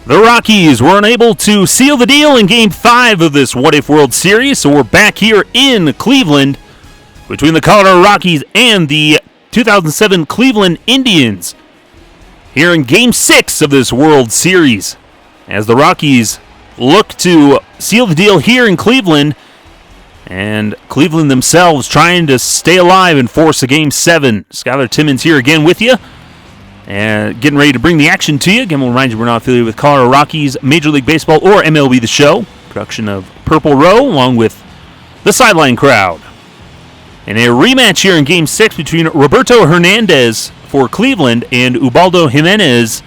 The Rockies were unable to seal the deal in Game 5 of this What If World Series, so we're back here in Cleveland between the Colorado Rockies and the 2007 Cleveland Indians here in Game 6 of this World Series as the Rockies look to seal the deal here in Cleveland, and Cleveland themselves trying to stay alive and force a Game 7. Skylar Timmons here again with you. And getting ready to bring the action to you. Again, we'll remind you we're not affiliated with Colorado Rockies, Major League Baseball, or MLB The Show. Production of Purple Row, along with the Sideline Crowd. And a rematch here in Game 6 between Roberto Hernandez for Cleveland and Ubaldo Jimenez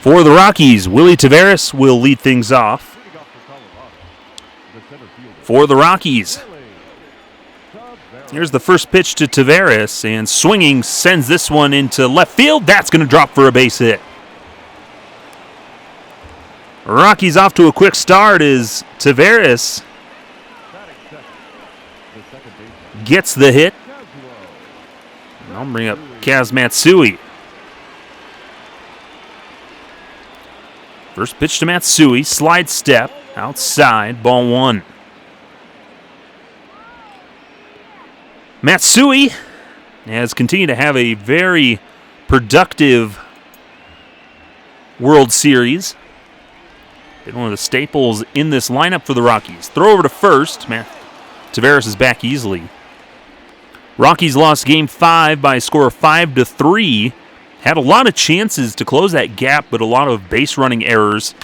for the Rockies. Willie Taveras will lead things off for the Rockies. Here's the first pitch to Taveras, and swinging sends this one into left field. That's going to drop for a base hit. Rockies off to a quick start as Taveras gets the hit. I'll bring up Kaz Matsui. First pitch to Matsui, slide step, outside, ball one. Matsui has continued to have a very productive World Series. Been one of the staples in this lineup for the Rockies. Throw over to first. Taveras is back easily. Rockies lost Game 5 by a score of 5-3. Had a lot of chances to close that gap, but a lot of base running errors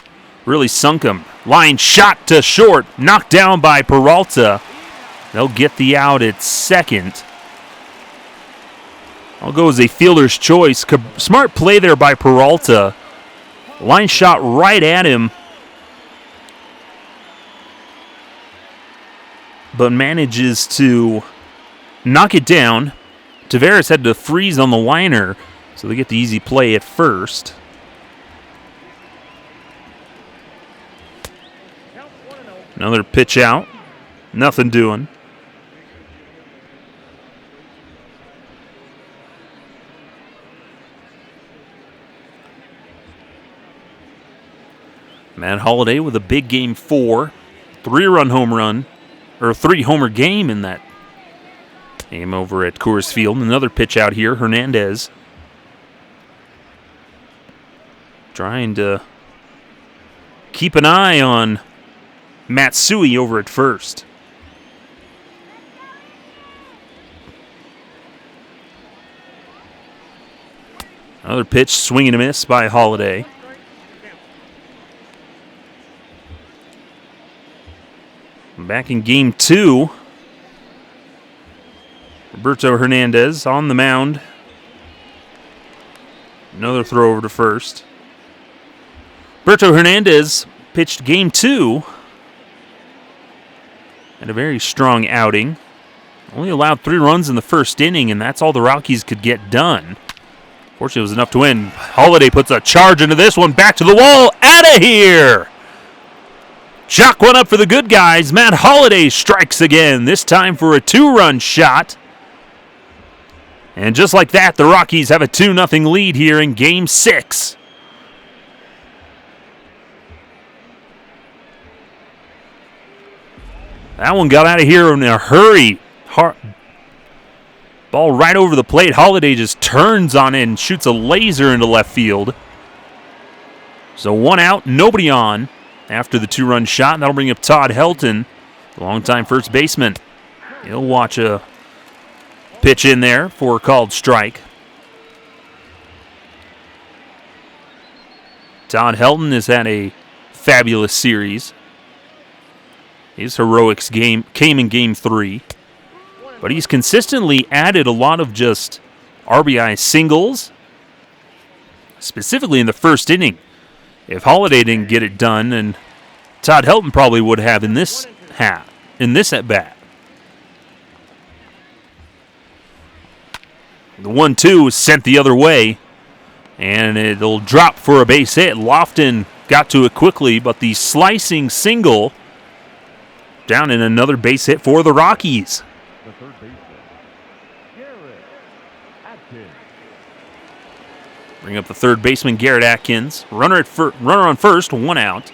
really sunk them. Line shot to short, knocked down by Peralta. They'll get the out at second. I'll go as a fielder's choice. Smart play there by Peralta. Line shot right at him, but manages to knock it down. Taveras had to freeze on the liner, so they get the easy play at first. Another pitch out. Nothing doing. Matt Holliday with a big Game 4. 3-run home run, or 3-homer game in that game over at Coors Field. Another pitch out here, Hernandez. Trying to keep an eye on Matsui over at first. Another pitch, swing and a miss by Holliday. Back in Game 2, Roberto Hernandez on the mound. Another throw over to first. Roberto Hernandez pitched Game 2. Had a very strong outing. Only allowed 3 runs in the first inning, and that's all the Rockies could get done. Fortunately, it was enough to win. Holliday puts a charge into this one. Back to the wall. Out of here! Chalk one up for the good guys. Matt Holliday strikes again, this time for a 2-run shot. And just like that, the Rockies have a 2-0 lead here in Game 6. That one got out of here in a hurry. Ball right over the plate. Holliday just turns on it and shoots a laser into left field. So 1 out, nobody on after the 2-run shot. And that'll bring up Todd Helton, the longtime first baseman. He'll watch a pitch in there for a called strike. Todd Helton has had a fabulous series. His heroics came in Game 3. But he's consistently added a lot of just RBI singles, specifically in the first inning. If Holliday didn't get it done, and Todd Helton probably would have in this at-bat. The 1-2 is sent the other way, and it'll drop for a base hit. Lofton got to it quickly, but the slicing single down in another base hit for the Rockies. Bring up the third baseman, Garrett Atkins. Runner on first, 1 out.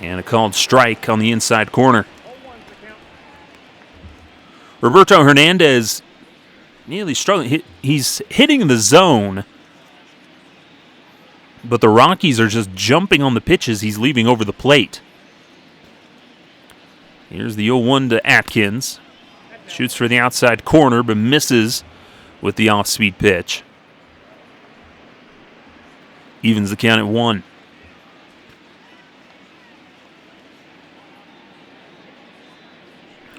And a called strike on the inside corner. Roberto Hernandez nearly struggling. He's hitting the zone, but the Rockies are just jumping on the pitches he's leaving over the plate. Here's the 0-1 to Atkins. Shoots for the outside corner, but misses with the off-speed pitch. Evens the count at 1.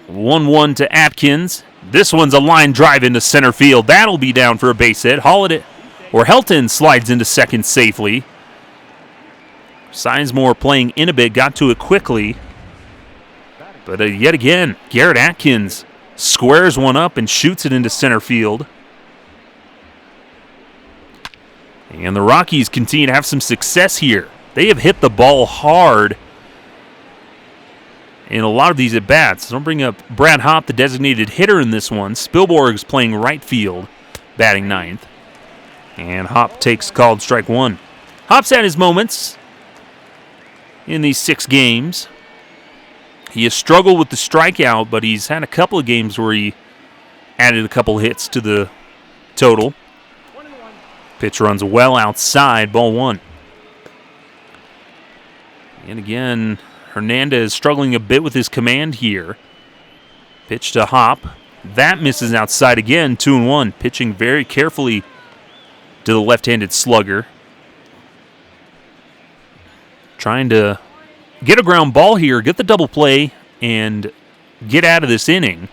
One to Atkins. This one's a line drive into center field. That'll be down for a base hit. Helton slides into second safely. Sizemore playing in a bit, got to it quickly. But yet again, Garrett Atkins squares one up and shoots it into center field. And the Rockies continue to have some success here. They have hit the ball hard in a lot of these at-bats. Don't bring up Brad Hopp, the designated hitter in this one. Spielborg's playing right field, batting ninth. And Hopp takes called strike 1. Hopp's had his moments in these 6 games. He has struggled with the strikeout, but he's had a couple of games where he added a couple hits to the total. Pitch runs well outside, ball 1. And again, Hernandez struggling a bit with his command here. Pitch to Hopp. That misses outside again, 2-1. Pitching very carefully to the left-handed slugger. Trying to get a ground ball here, get the double play, and get out of this inning.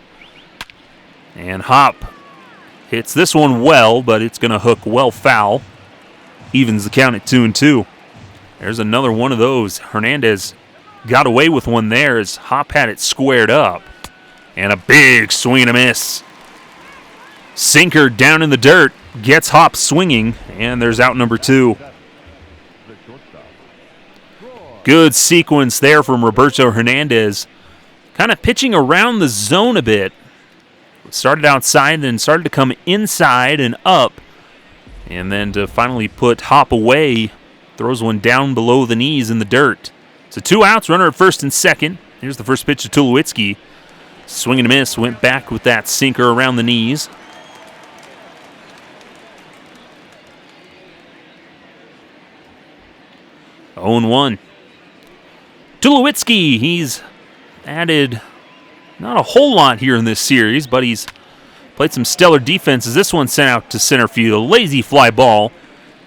And Hopp hits this one well, but it's going to hook well foul. Evens the count at 2-2. There's another one of those. Hernandez got away with one there as Hopp had it squared up. And a big swing and a miss. Sinker down in the dirt. Gets Hopp swinging, and there's out number 2. Good sequence there from Roberto Hernandez. Kind of pitching around the zone a bit. Started outside, then started to come inside and up. And then to finally put Hopp away, throws one down below the knees in the dirt. So 2 outs, runner at first and second. Here's the first pitch to Tulowitzki. Swing and a miss, went back with that sinker around the knees. Oh, 1. Tulowitzki, he's added not a whole lot here in this series, but he's played some stellar defenses. This one sent out to center field. A lazy fly ball.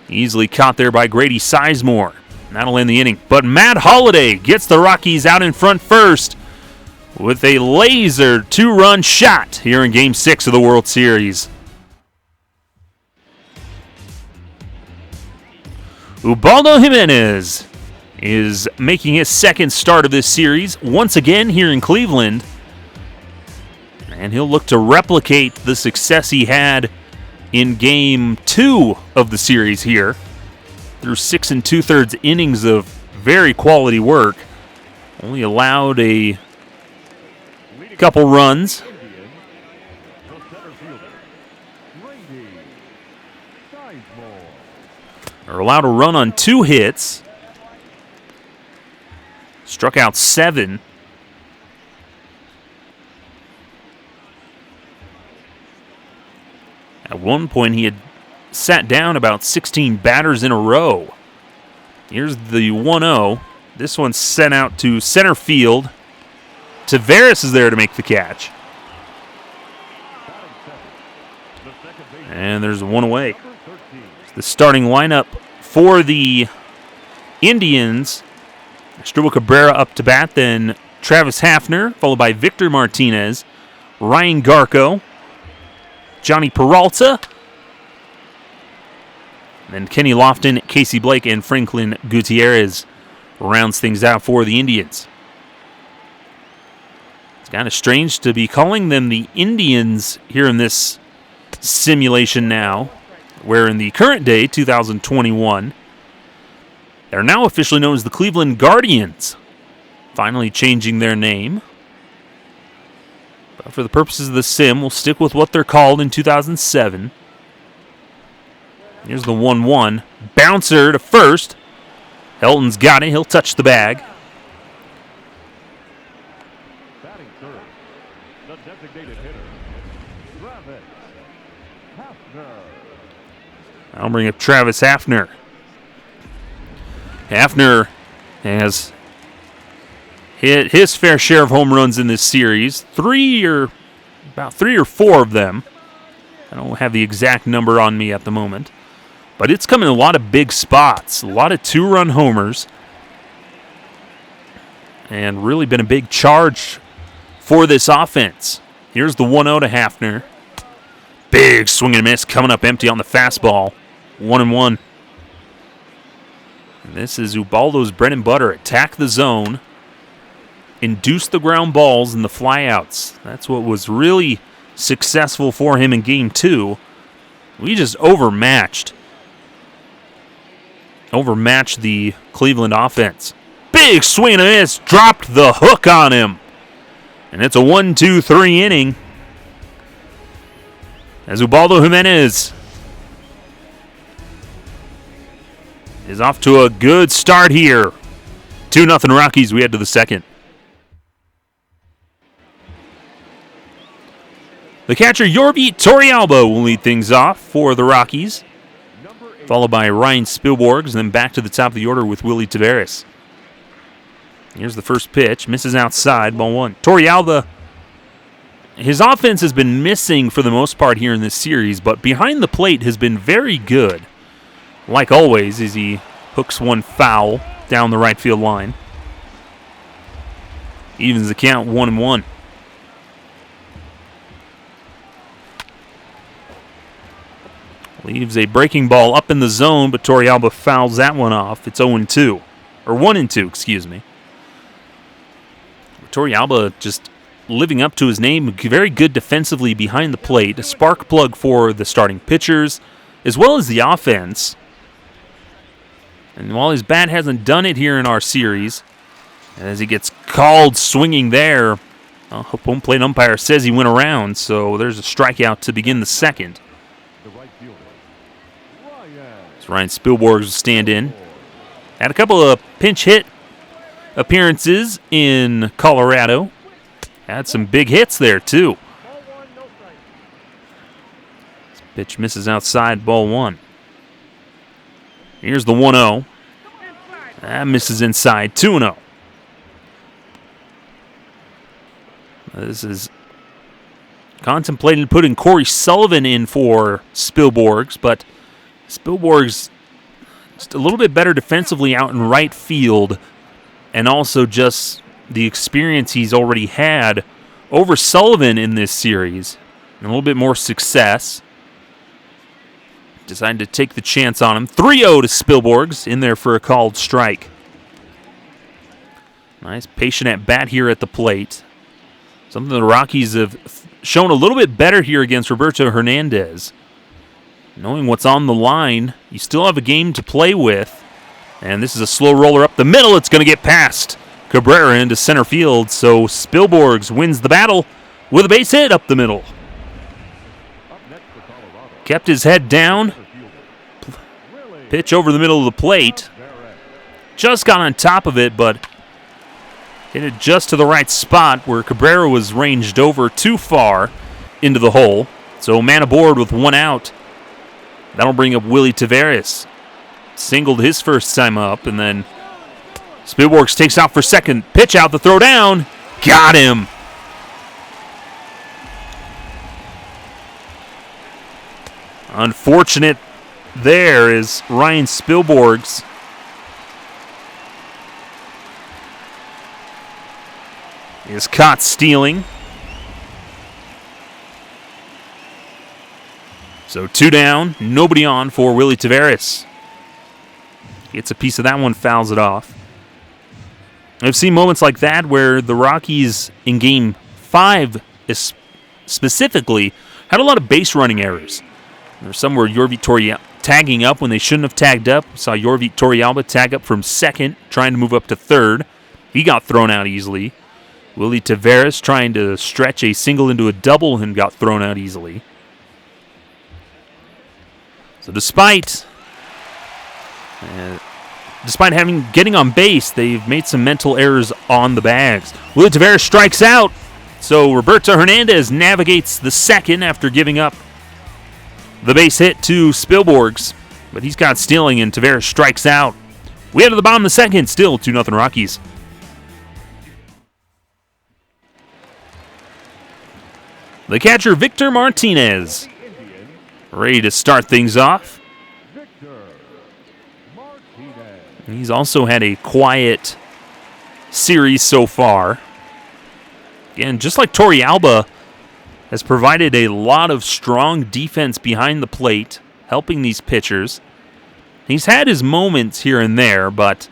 Easily caught there by Grady Sizemore. That'll end the inning. But Matt Holliday gets the Rockies out in front first with a laser 2-run shot here in Game 6 of the World Series. Ubaldo Jimenez is making his second start of this series, once again here in Cleveland. And he'll look to replicate the success he had in Game 2 of the series here. Through 6 2/3 innings of very quality work. Only allowed a couple runs. Are allowed a run on 2 hits. Struck out 7. At one point, he had sat down about 16 batters in a row. Here's the 1-0. This one's sent out to center field. Taveras is there to make the catch. And there's one away. The starting lineup for the Indians. Asdrubal Cabrera up to bat, then Travis Hafner, followed by Victor Martinez, Ryan Garco, Johnny Peralta, then Kenny Lofton, Casey Blake, and Franklin Gutierrez rounds things out for the Indians. It's kind of strange to be calling them the Indians here in this simulation now, where in the current day, 2021, they're now officially known as the Cleveland Guardians, finally changing their name. But for the purposes of the sim, we'll stick with what they're called in 2007. Here's the 1-1. Bouncer to first. Helton's got it. He'll touch the bag. Batting third, the designated hitter, Travis Hafner. I'll bring up Travis Hafner. Hafner has hit his fair share of home runs in this series. About three or four of them. I don't have the exact number on me at the moment. But it's come in a lot of big spots. A lot of two-run homers. And really been a big charge for this offense. Here's the 1-0 to Hafner. Big swing and miss coming up empty on the fastball. 1-1. And this is Ubaldo's bread and butter. Attack the zone. Induce the ground balls and the flyouts. That's what was really successful for him in Game 2. We just overmatched the Cleveland offense. Big swing and a miss. Dropped the hook on him. And it's a 1-2-3 inning. As Ubaldo Jimenez is off to a good start here. 2-0 Rockies. We head to the second. The catcher, Yorvi Torrealba, will lead things off for the Rockies, followed by Ryan Spilborghs, and then back to the top of the order with Willie Taveras. Here's the first pitch. Misses outside, ball one. Torrealba, his offense has been missing for the most part here in this series, but behind the plate has been very good. Like always, as he hooks one foul down the right field line. Evens the count 1-1. Leaves a breaking ball up in the zone, but Torrealba fouls that one off. It's 0-2. Or 1-2, excuse me. Torrealba just living up to his name. Very good defensively behind the plate. A spark plug for the starting pitchers, as well as the offense. And while his bat hasn't done it here in our series, as he gets called swinging there, home plate umpire says he went around, so there's a strikeout to begin the second. Ryan Spilborghs will stand in. Had a couple of pinch hit appearances in Colorado. Had some big hits there, too. This pitch misses outside, ball one. Here's the 1-0. That misses inside, 2-0. This is contemplating putting Corey Sullivan in for Spilborghs, but Spilborghs just a little bit better defensively out in right field, and also just the experience he's already had over Sullivan in this series, and a little bit more success. Decided to take the chance on him. 3-0 to Spilborghs, in there for a called strike. Nice patient at bat here at the plate. Something the Rockies have shown a little bit better here against Roberto Hernandez. Knowing what's on the line, you still have a game to play with. And this is a slow roller up the middle. It's going to get past Cabrera into center field. So Spilborghs wins the battle with a base hit up the middle. Kept his head down. Pitch over the middle of the plate. Just got on top of it, but hit it just to the right spot where Cabrera was ranged over too far into the hole. So man aboard with one out. That'll bring up Willie Taveras. Singled his first time up, and then Spilborghs takes out for second. Pitch out, the throw down. Got him. Unfortunate there is Ryan Spilborghs. Is caught stealing. So 2 down, nobody on for Willie Taveras. Gets a piece of that one, fouls it off. I've seen moments like that where the Rockies in Game 5 specifically had a lot of base running errors. There's some where Yorvi Torrealba tagging up when they shouldn't have tagged up. Saw Yorvi Torrealba tag up from second, trying to move up to third. He got thrown out easily. Willie Taveras trying to stretch a single into a double and got thrown out easily. So despite getting on base, they've made some mental errors on the bags. Willie Taveras strikes out, so Roberto Hernandez navigates the second after giving up the base hit to Spilborghs, but he's got stealing and Taveras strikes out. We head to the bottom of the second, still 2-0 Rockies. The catcher, Victor Martinez, ready to start things off. He's also had a quiet series so far. Again, just like Torrealba, has provided a lot of strong defense behind the plate, helping these pitchers. He's had his moments here and there, but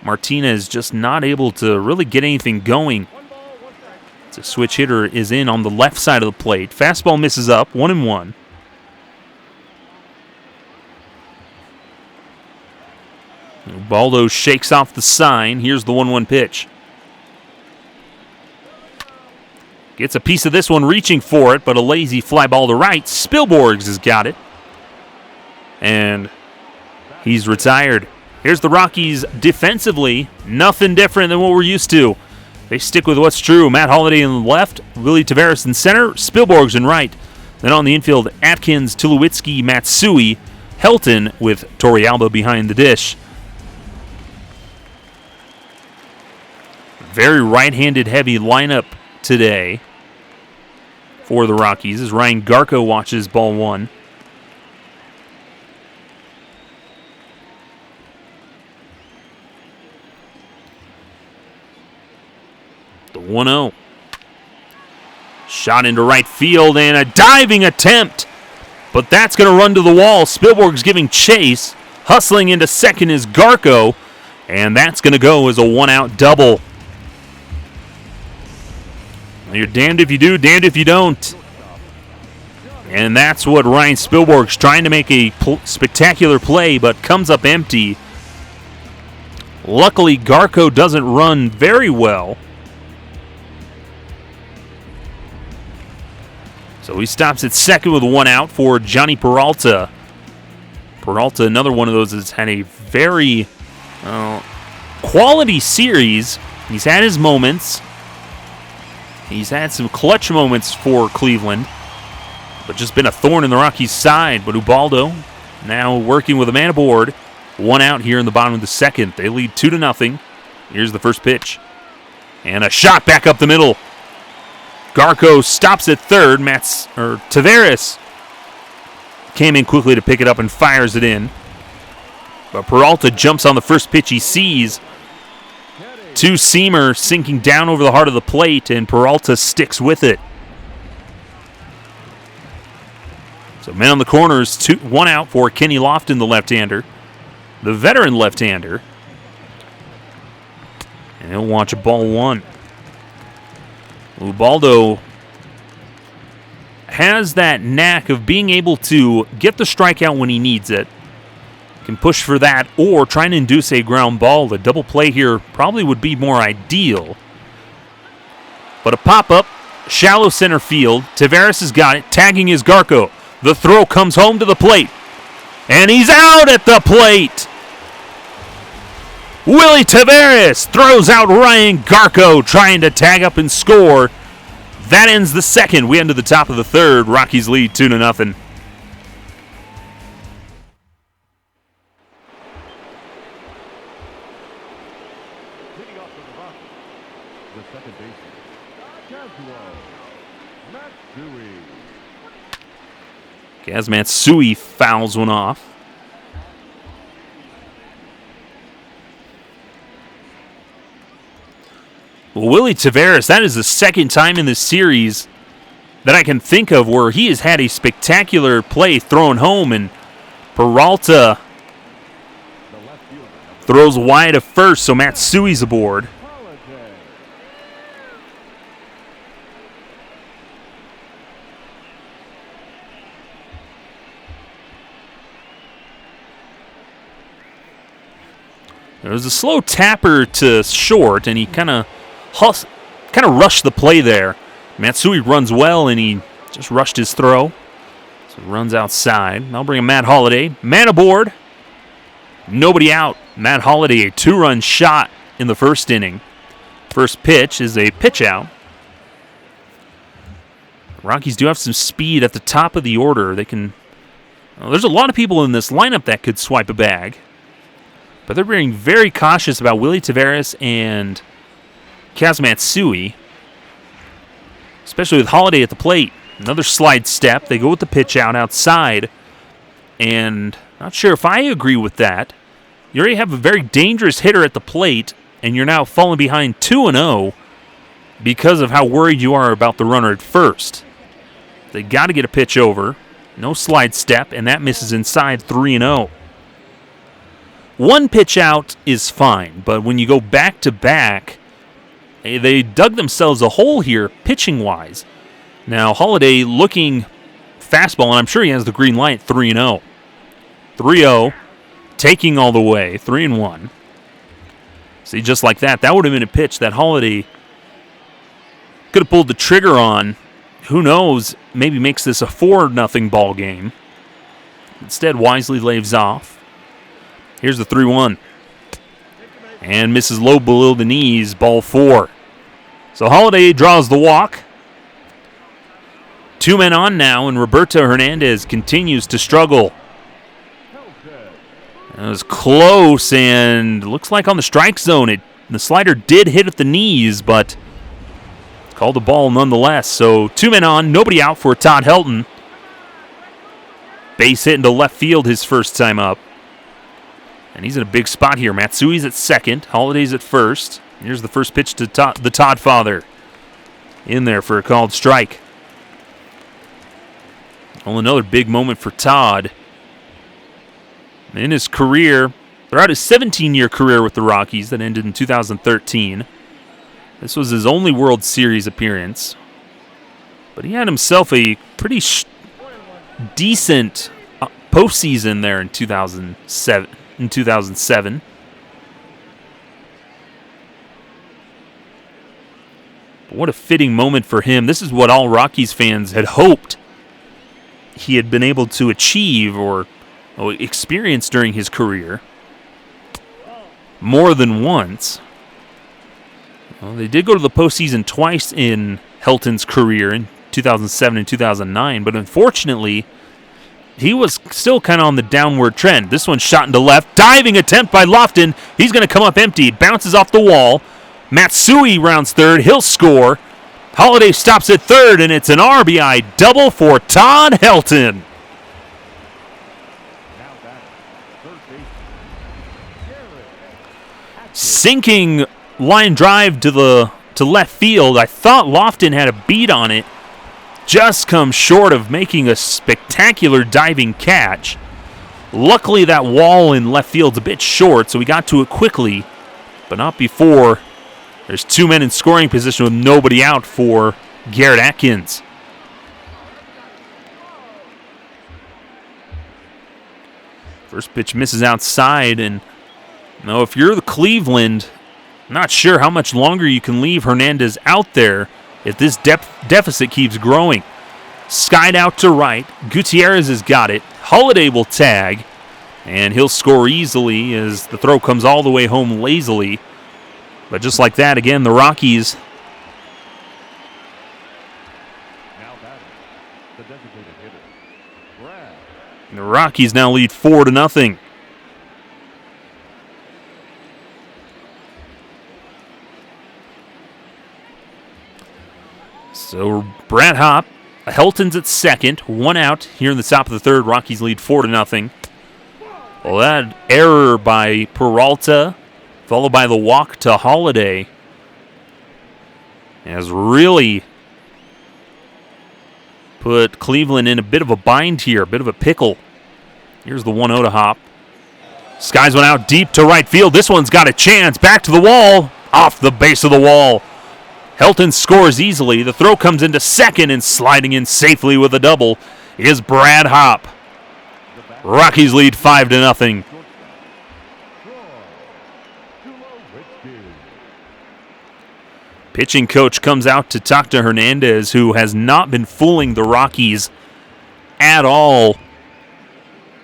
Martinez just not able to really get anything going. The switch hitter is in on the left side of the plate. Fastball misses up, 1-1. Ubaldo shakes off the sign. Here's the 1-1 pitch. Gets a piece of this one, reaching for it, but a lazy fly ball to right. Spilborghs has got it. And he's retired. Here's the Rockies defensively. Nothing different than what we're used to. They stick with what's true. Matt Holliday in the left, Willie Taveras in center, Spilborghs in right. Then on the infield, Atkins, Tulowitzki, Matsui, Helton with Torrealba behind the dish. Very right-handed heavy lineup today for the Rockies as Ryan Garco watches ball one. The 1-0. Shot into right field and a diving attempt. But that's going to run to the wall. Spilborgh's giving chase. Hustling into second is Garco. And that's going to go as a one-out double. You're damned if you do, damned if you don't. And that's what Ryan Spilborgh's trying to make a spectacular play, but comes up empty. Luckily, Garco doesn't run very well. So he stops at second with one out for Johnny Peralta. Peralta, another one of those that's had a very quality series. He's had his moments. He's had some clutch moments for Cleveland, but just been a thorn in the Rockies' side. But Ubaldo now working with a man aboard. One out here in the bottom of the second. They lead 2-0. Here's the first pitch. And a shot back up the middle. Garco stops at third. Taveras came in quickly to pick it up and fires it in. But Peralta jumps on the first pitch he sees. Two-seamer sinking down over the heart of the plate, and Peralta sticks with it. So men on the corners, one out for Kenny Lofton, the left-hander. The veteran left-hander. And he'll watch a ball one. Ubaldo has that knack of being able to get the strikeout when he needs it. Can push for that or try and induce a ground ball. The double play here probably would be more ideal. But a pop-up, shallow center field. Taveras has got it. Tagging is Garco. The throw comes home to the plate. And he's out at the plate. Willie Taveras throws out Ryan Garco trying to tag up and score. That ends the second. We end to the top of the third. Rockies lead 2-0. As Matsui fouls one off. Well, Willie Taveras, that is the second time in this series that I can think of where he has had a spectacular play thrown home, and Peralta throws wide of first, so Matsui's aboard. There was a slow tapper to short, and he kind of rushed the play there. Matsui runs well, and he just rushed his throw. So runs outside. They'll bring in Matt Holliday. Man aboard. Nobody out. Matt Holliday, a 2-run shot in the first inning. First pitch is a pitch out. Rockies do have some speed at the top of the order. They can. Well, there's a lot of people in this lineup that could swipe a bag, but they're being very cautious about Willie Taveras and Kaz Matsui, especially with Holliday at the plate. Another slide step. They go with the pitch out outside, and not sure if I agree with that. You already have a very dangerous hitter at the plate, and you're now falling behind 2-0 because of how worried you are about the runner at first. They got to get a pitch over. No slide step, and that misses inside 3-0. One pitch out is fine, but when you go back-to-back, they dug themselves a hole here pitching-wise. Now, Holliday looking fastball, and I'm sure he has the green light, 3-0. 3-0, taking all the way, 3-1. See, just like that, that would have been a pitch that Holliday could have pulled the trigger on. Who knows, maybe makes this a 4-0 ball game. Instead, wisely lays off. Here's the 3-1. And misses low below the knees, ball 4. So Holliday draws the walk. 2 men on now, and Roberto Hernandez continues to struggle. It was close, and looks like on the strike zone, the slider did hit at the knees, but called the ball nonetheless. So 2 men on, nobody out for Todd Helton. Base hit into left field his first time up. And he's in a big spot here. Matsui's at second, Holliday's at first. Here's the first pitch to the Todd father. In there for a called strike. Well, another big moment for Todd. In his career, throughout his 17-year career with the Rockies that ended in 2013, this was his only World Series appearance. But he had himself a pretty decent postseason there in 2007. But what a fitting moment for him. This is what all Rockies fans had hoped he had been able to achieve or experience during his career more than once. Well, they did go to the postseason twice in Helton's career in 2007 and 2009, but unfortunately, he was still kind of on the downward trend. This one's shot into left. Diving attempt by Lofton. He's going to come up empty. Bounces off the wall. Matsui rounds third. He'll score. Holliday stops at third, and it's an RBI double for Todd Helton. Sinking line drive to left field. I thought Lofton had a beat on it. Just comes short of making a spectacular diving catch. Luckily, that wall in left field's a bit short, so we got to it quickly, but not before. There's 2 men in scoring position with nobody out for Garrett Atkins. First pitch misses outside, and if you're the Cleveland, not sure how much longer you can leave Hernandez out there if this deficit keeps growing. Skied out to right. Gutierrez has got it. Holliday will tag, and he'll score easily as the throw comes all the way home lazily. But just like that, again, the Rockies. Now batting, the designated hitter, Brad. The Rockies now lead 4-0. So Brad Hopp, Helton's at second, 1 out here in the top of the third. Rockies lead 4-0. Well, that error by Peralta, followed by the walk to Holliday, has really put Cleveland in a bit of a bind here, a bit of a pickle. Here's the 1-0 to Hopp. Skies one out deep to right field. This one's got a chance. Back to the wall. Off the base of the wall. Helton scores easily. The throw comes into second, and sliding in safely with a double is Brad Hopp. Rockies lead 5-0. Pitching coach comes out to talk to Hernandez, who has not been fooling the Rockies at all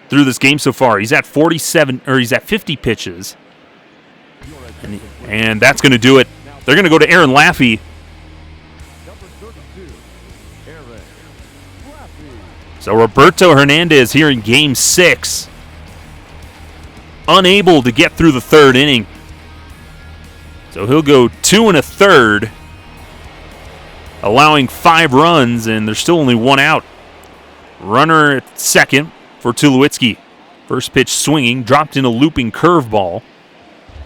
through this game so far. He's at 50 pitches. And that's going to do it. They're going to go to Aaron Laffey. So Roberto Hernandez here in Game 6. Unable to get through the third inning. So he'll go 2 1/3, allowing 5 runs, and there's still only 1 out. Runner at second for Tulowitzki. First pitch swinging, dropped in a looping curveball,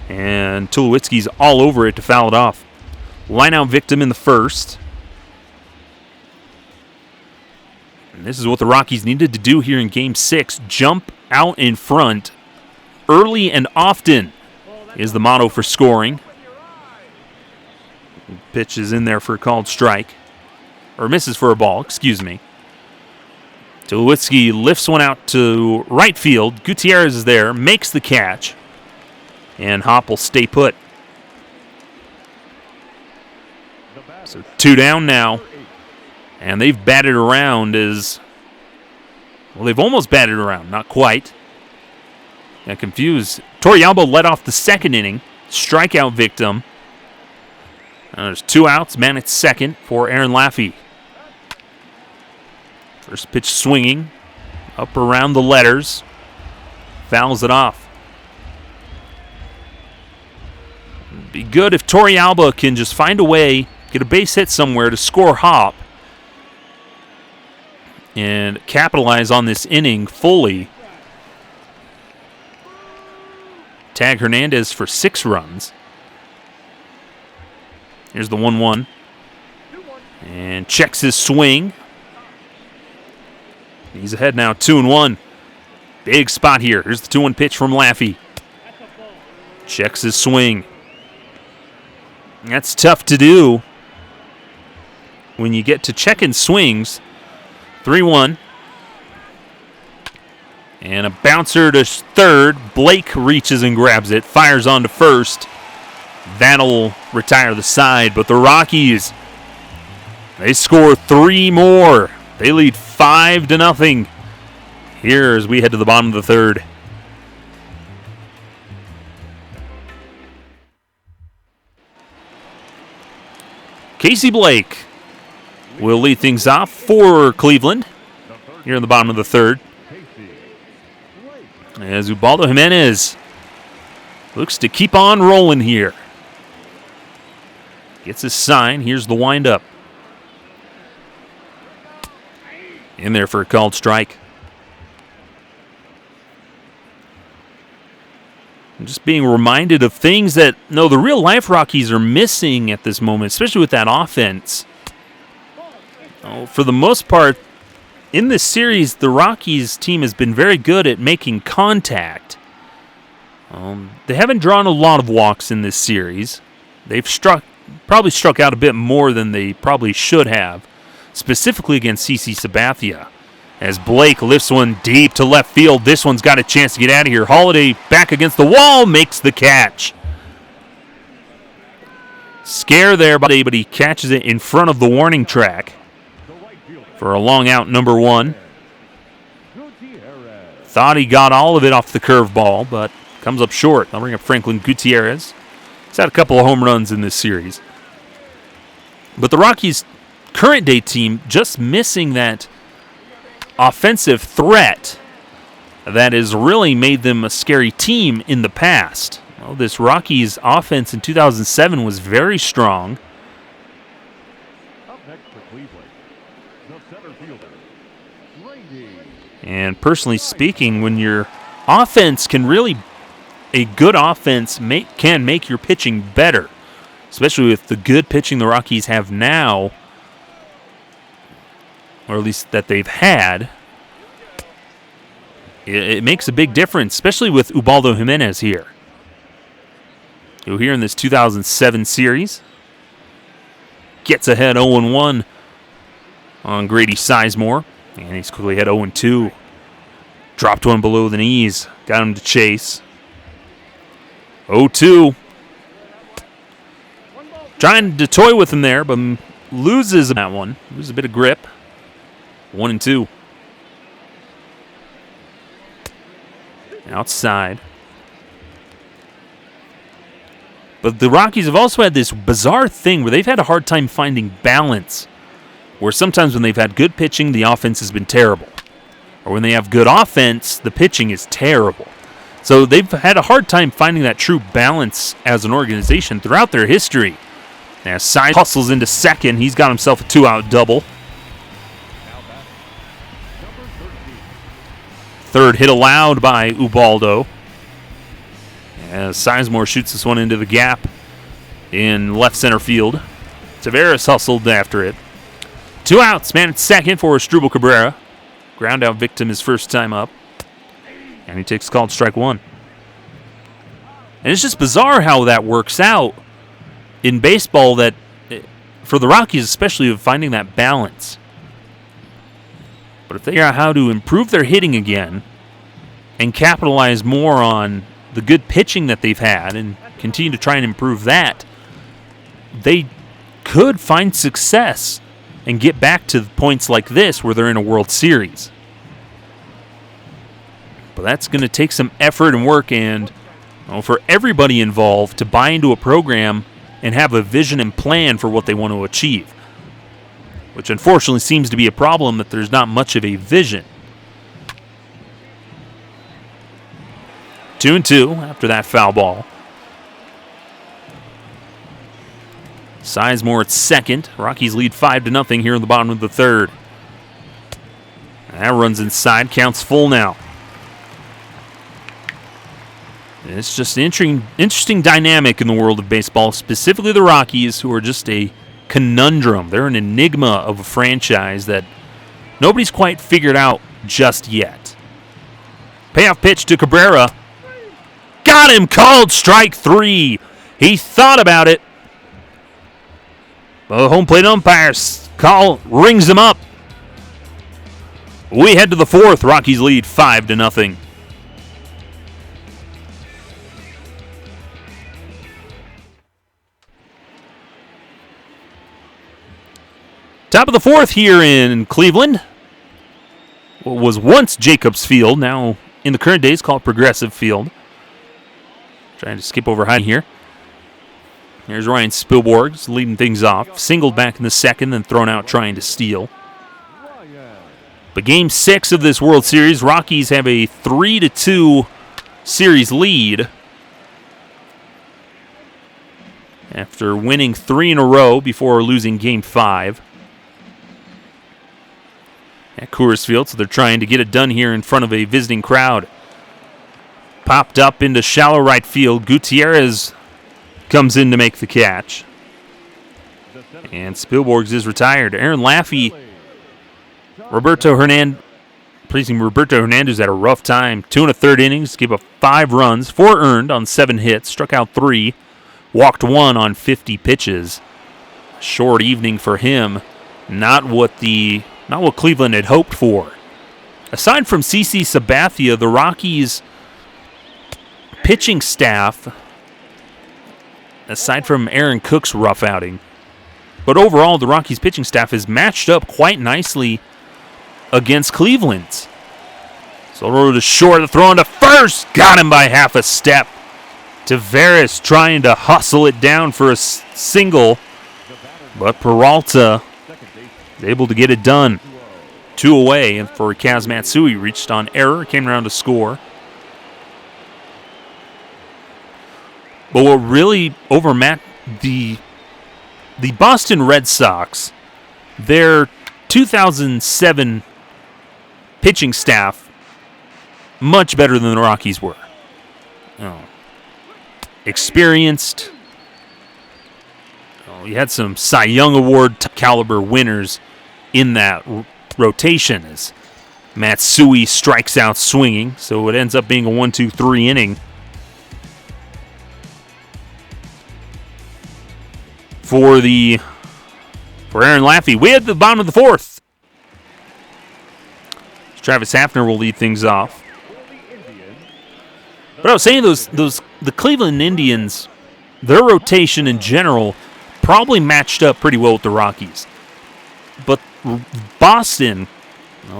and Tulowitzki's all over it to foul it off. Line-out victim in the first. And this is what the Rockies needed to do here in Game 6. Jump out in front early and often is the motto for scoring. Pitch is in there for a called strike. Or misses for a ball, excuse me. Tulowitzki lifts one out to right field. Gutierrez is there, makes the catch. And Hop will stay put. So 2 down now. And they've batted around as... Well, they've almost batted around. Not quite. Got confused. Torrealba led off the second inning. Strikeout victim. There's 2 outs. Man at second for Aaron Laffey. First pitch swinging. Up around the letters. Fouls it off. It'd be good if Torrealba can just find a way, get a base hit somewhere to score Hop, and capitalize on this inning fully. Tag Hernandez for 6 runs. Here's the 1-1. And checks his swing. He's ahead now, 2-1. Big spot here. Here's the 2-1 pitch from Laffey. Checks his swing. That's tough to do when you get to checking swings. 3-1. And a bouncer to third. Blake reaches and grabs it. Fires on to first. That'll retire the side. But the Rockies, they score 3 more. They lead 5-0 here as we head to the bottom of the third. Casey Blake will lead things off for Cleveland here in the bottom of the third. As Ubaldo Jimenez looks to keep on rolling here. Gets his sign. Here's the windup. In there for a called strike. I'm just being reminded of things that, no, the real-life Rockies are missing at this moment, especially with that offense. For the most part, in this series, the Rockies team has been very good at making contact. They haven't drawn a lot of walks in this series. They've probably struck out a bit more than they probably should have, specifically against CC Sabathia. As Blake lifts one deep to left field, this one's got a chance to get out of here. Holiday back against the wall, makes the catch. Scare there, but he catches it in front of the warning track for a long out, number 1. Thought he got all of it off the curveball, but comes up short. I'll bring up Franklin Gutierrez. He's had a couple of home runs in this series. But the Rockies' current day team just missing that offensive threat that has really made them a scary team in the past. Well, this Rockies offense in 2007 was very strong. Up next for Cleveland, the center fielder, Brady. And personally speaking, when your offense can really, a good offense can make your pitching better, especially with the good pitching the Rockies have now, or at least that they've had. It makes a big difference, especially with Ubaldo Jimenez here. Who here in this 2007 series gets ahead 0-1 on Grady Sizemore. And he's quickly ahead 0-2. Dropped one below the knees. Got him to chase. 0-2. Trying to toy with him there, but loses that one. Loses a bit of grip. 1-2. Outside. But the Rockies have also had this bizarre thing where they've had a hard time finding balance. Where sometimes when they've had good pitching, the offense has been terrible. Or when they have good offense, the pitching is terrible. So they've had a hard time finding that true balance as an organization throughout their history. Now, Side hustles into second. He's got himself a 2-out double. Third hit allowed by Ubaldo. As Sizemore shoots this one into the gap in left center field. Taveras hustled after it. 2 outs, man at second for Asdrubal Cabrera. Ground out victim his first time up. And he takes called strike one. And it's just bizarre how that works out in baseball, that for the Rockies especially, of finding that balance. But if they figure out how to improve their hitting again and capitalize more on the good pitching that they've had and continue to try and improve that, they could find success and get back to points like this where they're in a World Series. But that's going to take some effort and work, and for everybody involved to buy into a program and have a vision and plan for what they want to achieve. Which unfortunately seems to be a problem, that there's not much of a vision. 2-2 after that foul ball. Sizemore at second. Rockies lead 5-0 here in the bottom of the third. That runs inside, counts full now. It's just an interesting dynamic in the world of baseball, specifically the Rockies, who are just a conundrum. They're an enigma of a franchise that nobody's quite figured out just yet. Payoff pitch to Cabrera. Got him, called strike three. He thought about it. The home plate umpire's call rings him up. We head to the fourth. Rockies lead 5-0. Top of the fourth here in Cleveland. What was once Jacobs Field, now in the current days called Progressive Field. Trying to skip over high here. Here's Ryan Spilborghs leading things off. Singled back in the second, then thrown out trying to steal. But Game 6 of this World Series, Rockies have a 3-2 series lead after winning 3 in a row before losing Game 5 at Coors Field. So they're trying to get it done here in front of a visiting crowd. Popped up into shallow right field. Gutierrez comes in to make the catch. And Spilborghs is retired. Aaron Laffey, Roberto Hernandez had a rough time. 2 1/3 innings, gave up 5 runs, 4 earned on 7 hits, struck out 3, walked 1 on 50 pitches. Short evening for him. Not what Cleveland had hoped for. Aside from CC Sabathia, the Rockies pitching staff, aside from Aaron Cook's rough outing, but overall the Rockies pitching staff has matched up quite nicely against Cleveland's. Soto to short, the throw into first, got him by half a step. Taveras trying to hustle it down for a single, but Peralta is able to get it done. 2 away, and for Kaz Matsui, reached on error, came around to score. But what really overmatched the Boston Red Sox, their 2007 pitching staff, much better than the Rockies were. Experienced. You had some Cy Young Award caliber winners in that rotation as Matsui strikes out swinging, so it ends up being a 1-2-3 inning. For Aaron Laffey, we had the bottom of the fourth. Travis Hafner will lead things off. But I was saying the Cleveland Indians, their rotation in general probably matched up pretty well with the Rockies. But Boston,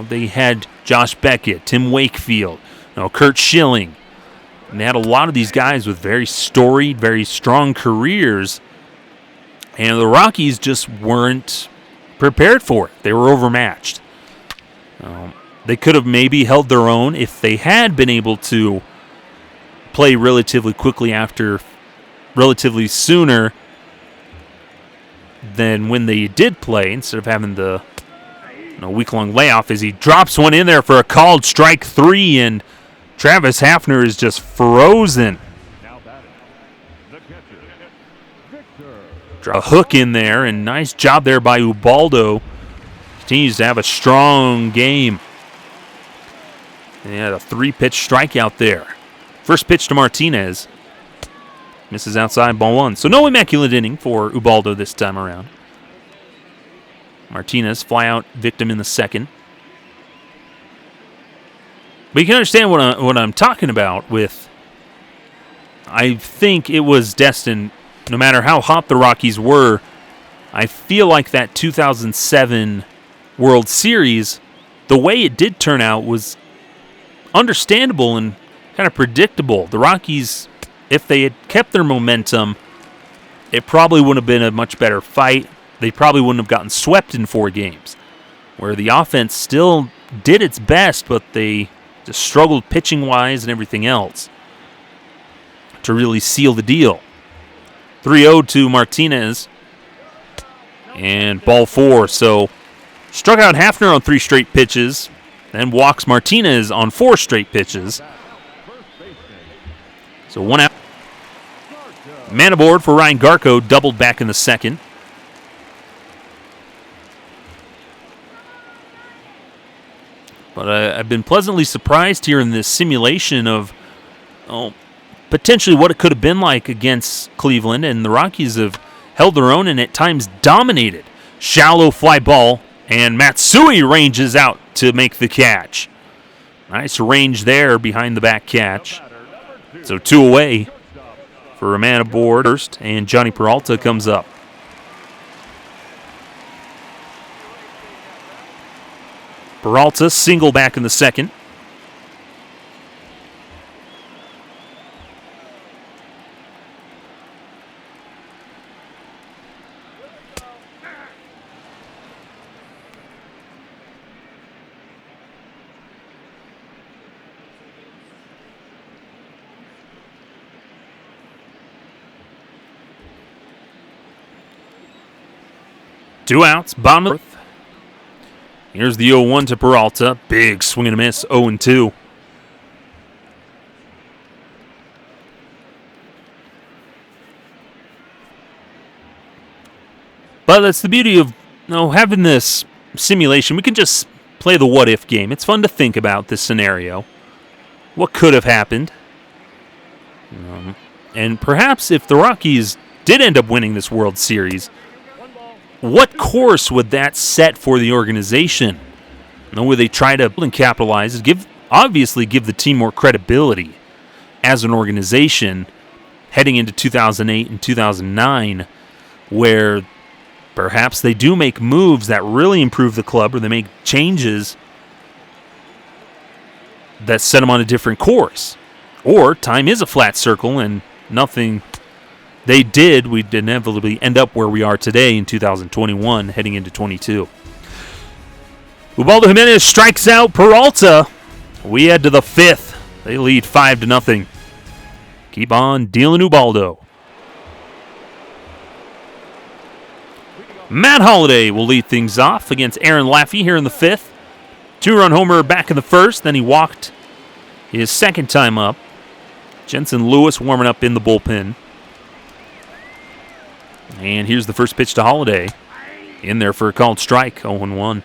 they had Josh Beckett, Tim Wakefield, Kurt Schilling. And they had a lot of these guys with very storied, very strong careers. And the Rockies just weren't prepared for it. They were overmatched. They could have maybe held their own if they had been able to play relatively quickly after, relatively sooner than when they did play, instead of having the week-long layoff, as he drops one in there for a called strike 3, and Travis Hafner is just frozen. A hook in there, and nice job there by Ubaldo. Continues to have a strong game. And he had a 3-pitch strikeout there. First pitch to Martinez. Misses outside, ball 1. So no immaculate inning for Ubaldo this time around. Martinez, fly out victim in the second. But you can understand what I'm talking about with, I think it was destined, no matter how hot the Rockies were, I feel like that 2007 World Series, the way it did turn out was understandable and kind of predictable. The Rockies, if they had kept their momentum, it probably would have been a much better fight. They probably wouldn't have gotten swept in 4 games, where the offense still did its best, but they just struggled pitching-wise and everything else to really seal the deal. 3-0 to Martinez, and ball 4. So struck out Hafner on 3 straight pitches, then walks Martinez on 4 straight pitches. So 1 out. Man aboard for Ryan Garco, doubled back in the second. But I've been pleasantly surprised here in this simulation of potentially what it could have been like against Cleveland, and the Rockies have held their own and at times dominated. Shallow fly ball, and Matsui ranges out to make the catch. Nice range there behind the back catch. So 2 away for a man aboard first, and Johnny Peralta comes up. Peralta single back in the second. Two outs, bottom of the 4th. Here's the 0-1 to Peralta. Big swing and a miss, 0-2. But that's the beauty of having this simulation. We can just play the what-if game. It's fun to think about this scenario. What could have happened? And perhaps if the Rockies did end up winning this World Series, what course would that set for the organization? Where they try to capitalize, obviously give the team more credibility as an organization heading into 2008 and 2009, where perhaps they do make moves that really improve the club, or they make changes that set them on a different course. Or time is a flat circle and nothing they did, we'd inevitably end up where we are today in 2021, heading into 22. Ubaldo Jimenez strikes out Peralta. We head to the 5th. They lead 5-0. Keep on dealing, Ubaldo. Matt Holliday will lead things off against Aaron Laffey here in the 5th. 2-run homer back in the 1st. Then he walked his 2nd time up. Jensen Lewis warming up in the bullpen. And here's the first pitch to Holliday. In there for a called strike, 0-1.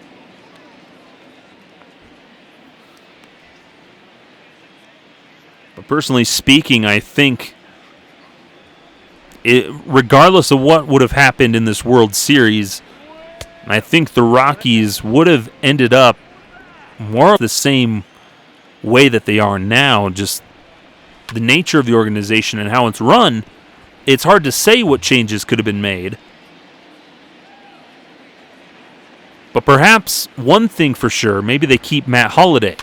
But personally speaking, I think, regardless of what would have happened in this World Series, I think the Rockies would have ended up more the same way that they are now. Just the nature of the organization and how it's run. It's hard to say what changes could have been made. But perhaps one thing for sure, maybe they keep Matt Holliday.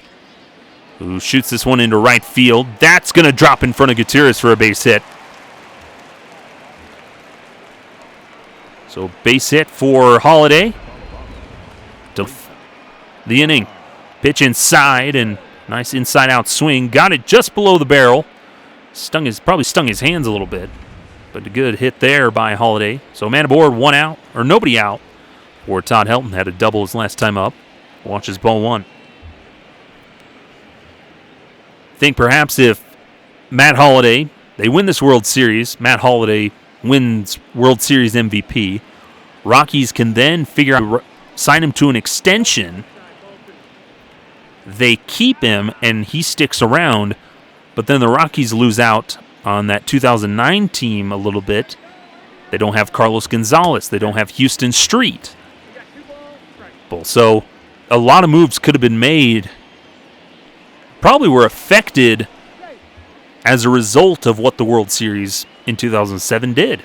who shoots this one into right field. That's going to drop in front of Gutierrez for a base hit. So base hit for Holiday. The inning. Pitch inside and nice inside-out swing. Got it just below the barrel. Probably stung his hands a little bit. But a good hit there by Holiday. So man aboard, one out, or nobody out. Or Todd Helton had a double his last time up. Watches ball one. Think perhaps if Matt Holliday, they win this World Series, Matt Holliday wins World Series MVP, Rockies can then figure out, sign him to an extension. They keep him and he sticks around, but then the Rockies lose out on that 2009 team a little bit. They don't have Carlos Gonzalez. They don't have Houston Street. So a lot of moves could have been made, probably were affected as a result of what the World Series in 2007 did.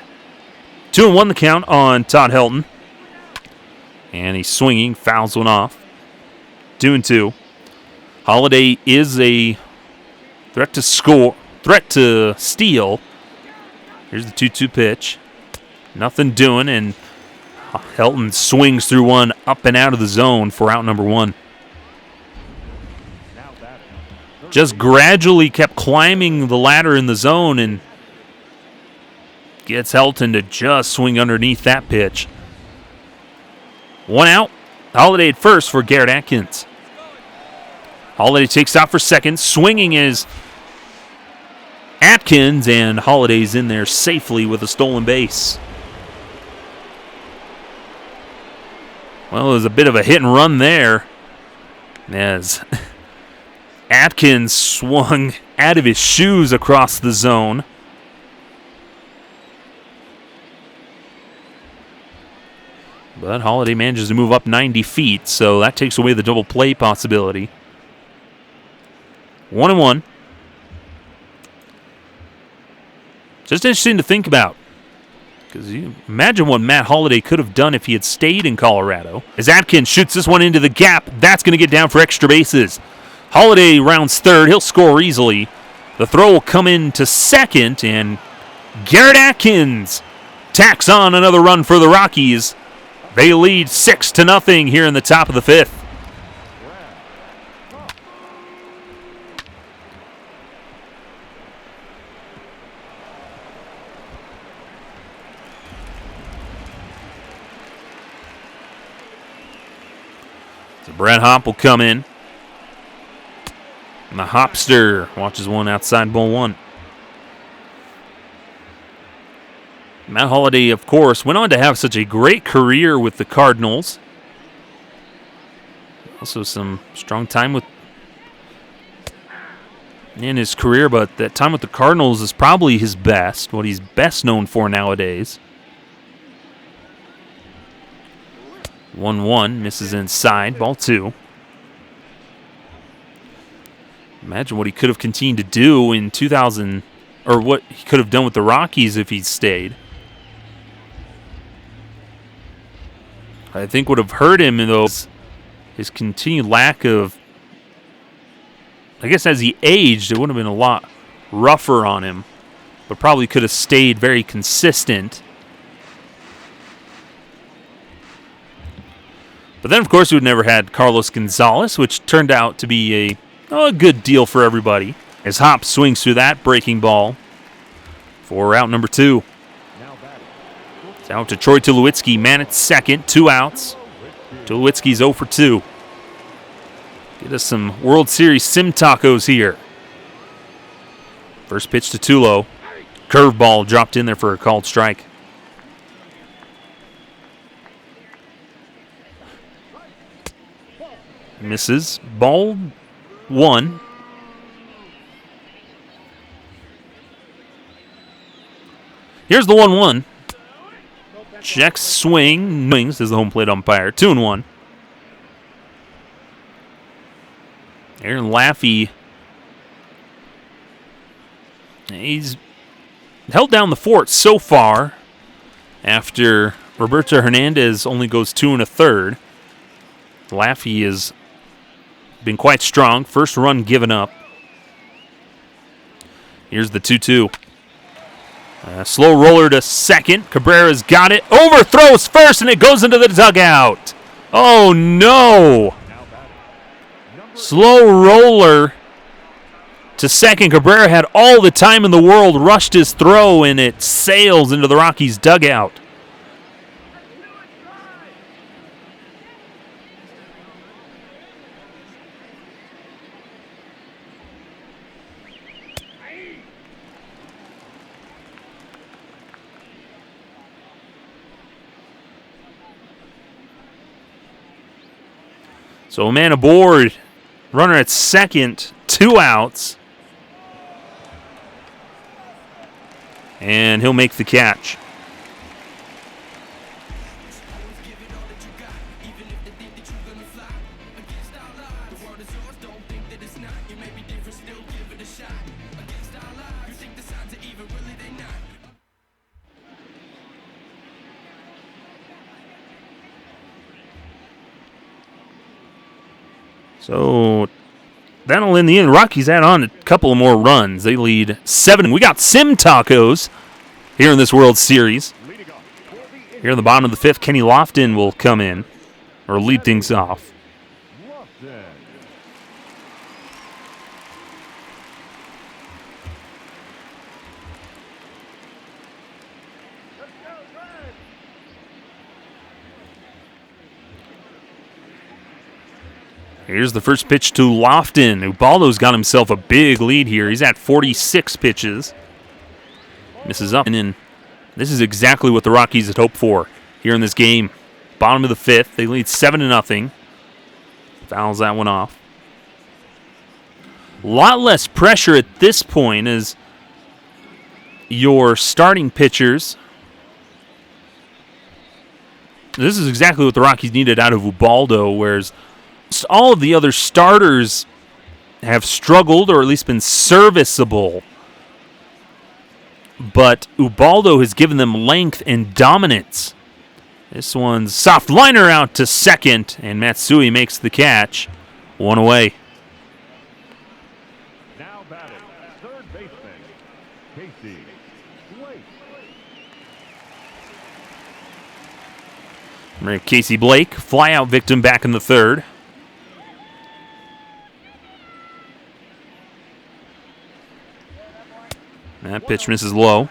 2-1 the count on Todd Helton. And he's swinging, fouls one off. 2-2. Holiday is a threat to steal. Here's the 2-2 pitch. Nothing doing, and Helton swings through one up and out of the zone for out number one. Just gradually kept climbing the ladder in the zone and gets Helton to just swing underneath that pitch. One out. Holiday at first for Garrett Atkins. Holiday takes out for second. Swinging is Atkins, and Holiday's in there safely with a stolen base. Well, it was a bit of a hit and run there as Atkins swung out of his shoes across the zone. But Holiday manages to move up 90 feet, so that takes away the double play possibility. 1-1. Just interesting to think about, because you imagine what Matt Holiday could have done if he had stayed in Colorado. As Atkins shoots this one into the gap, that's going to get down for extra bases. Holiday rounds third. He'll score easily. The throw will come into second, and Garrett Atkins tacks on another run for the Rockies. They lead 6-0 here in the top of the fifth. So Brett Hopp will come in. And the Hopster watches one outside ball one. Matt Holliday, of course, went on to have such a great career with the Cardinals. Also some strong time in his career, but that time with the Cardinals is probably his best, what he's best known for nowadays. 1-1, misses inside, ball two. Imagine what he could have continued to do in 2000, or what he could have done with the Rockies if he'd stayed. I think would have hurt him in those his continued lack of, I guess as he aged, it would have been a lot rougher on him, but probably could have stayed very consistent. But then, of course, we would never had Carlos Gonzalez, which turned out to be a good deal for everybody. As Hop swings through that breaking ball for out number two. It's out to Troy Tulowitzki, man at second, 2 outs. Tulowitzki's 0 for 2. Get us some World Series sim tacos here. First pitch to Tulo. Curveball dropped in there for a called strike. Misses. Ball 1. Here's the 1-1. Checks swing. Swings as the home plate umpire. 2-1. Aaron Laffey. He's held down the fort so far after Roberto Hernandez only goes 2 1/3. Laffey is been quite strong. First run given up. Here's the 2-2. Slow roller to second. Cabrera's got it. Overthrows first, and it goes into the dugout. Oh, no. Slow roller to second. Cabrera had all the time in the world, rushed his throw, and it sails into the Rockies' dugout. So a man aboard, runner at second, 2 outs. And he'll make the catch. So that'll end the inning. Rockies add on a couple of more runs. They lead 7. We got Sim Tacos here in this World Series. Here in the bottom of the 5th, Kenny Lofton will come in or lead things off. Here's the first pitch to Lofton. Ubaldo's got himself a big lead here. He's at 46 pitches. Misses up. And in. This is exactly what the Rockies had hoped for here in this game. Bottom of the 5th. They lead 7-0. Fouls that one off. A lot less pressure at this point as your starting pitchers. This is exactly what the Rockies needed out of Ubaldo, whereas all of the other starters have struggled or at least been serviceable. But Ubaldo has given them length and dominance. This one's soft liner out to second, and Matsui makes the catch. 1 away. Now batting, third baseman, Casey Blake. Remember Casey Blake, flyout victim back in the 3rd. That pitch misses low.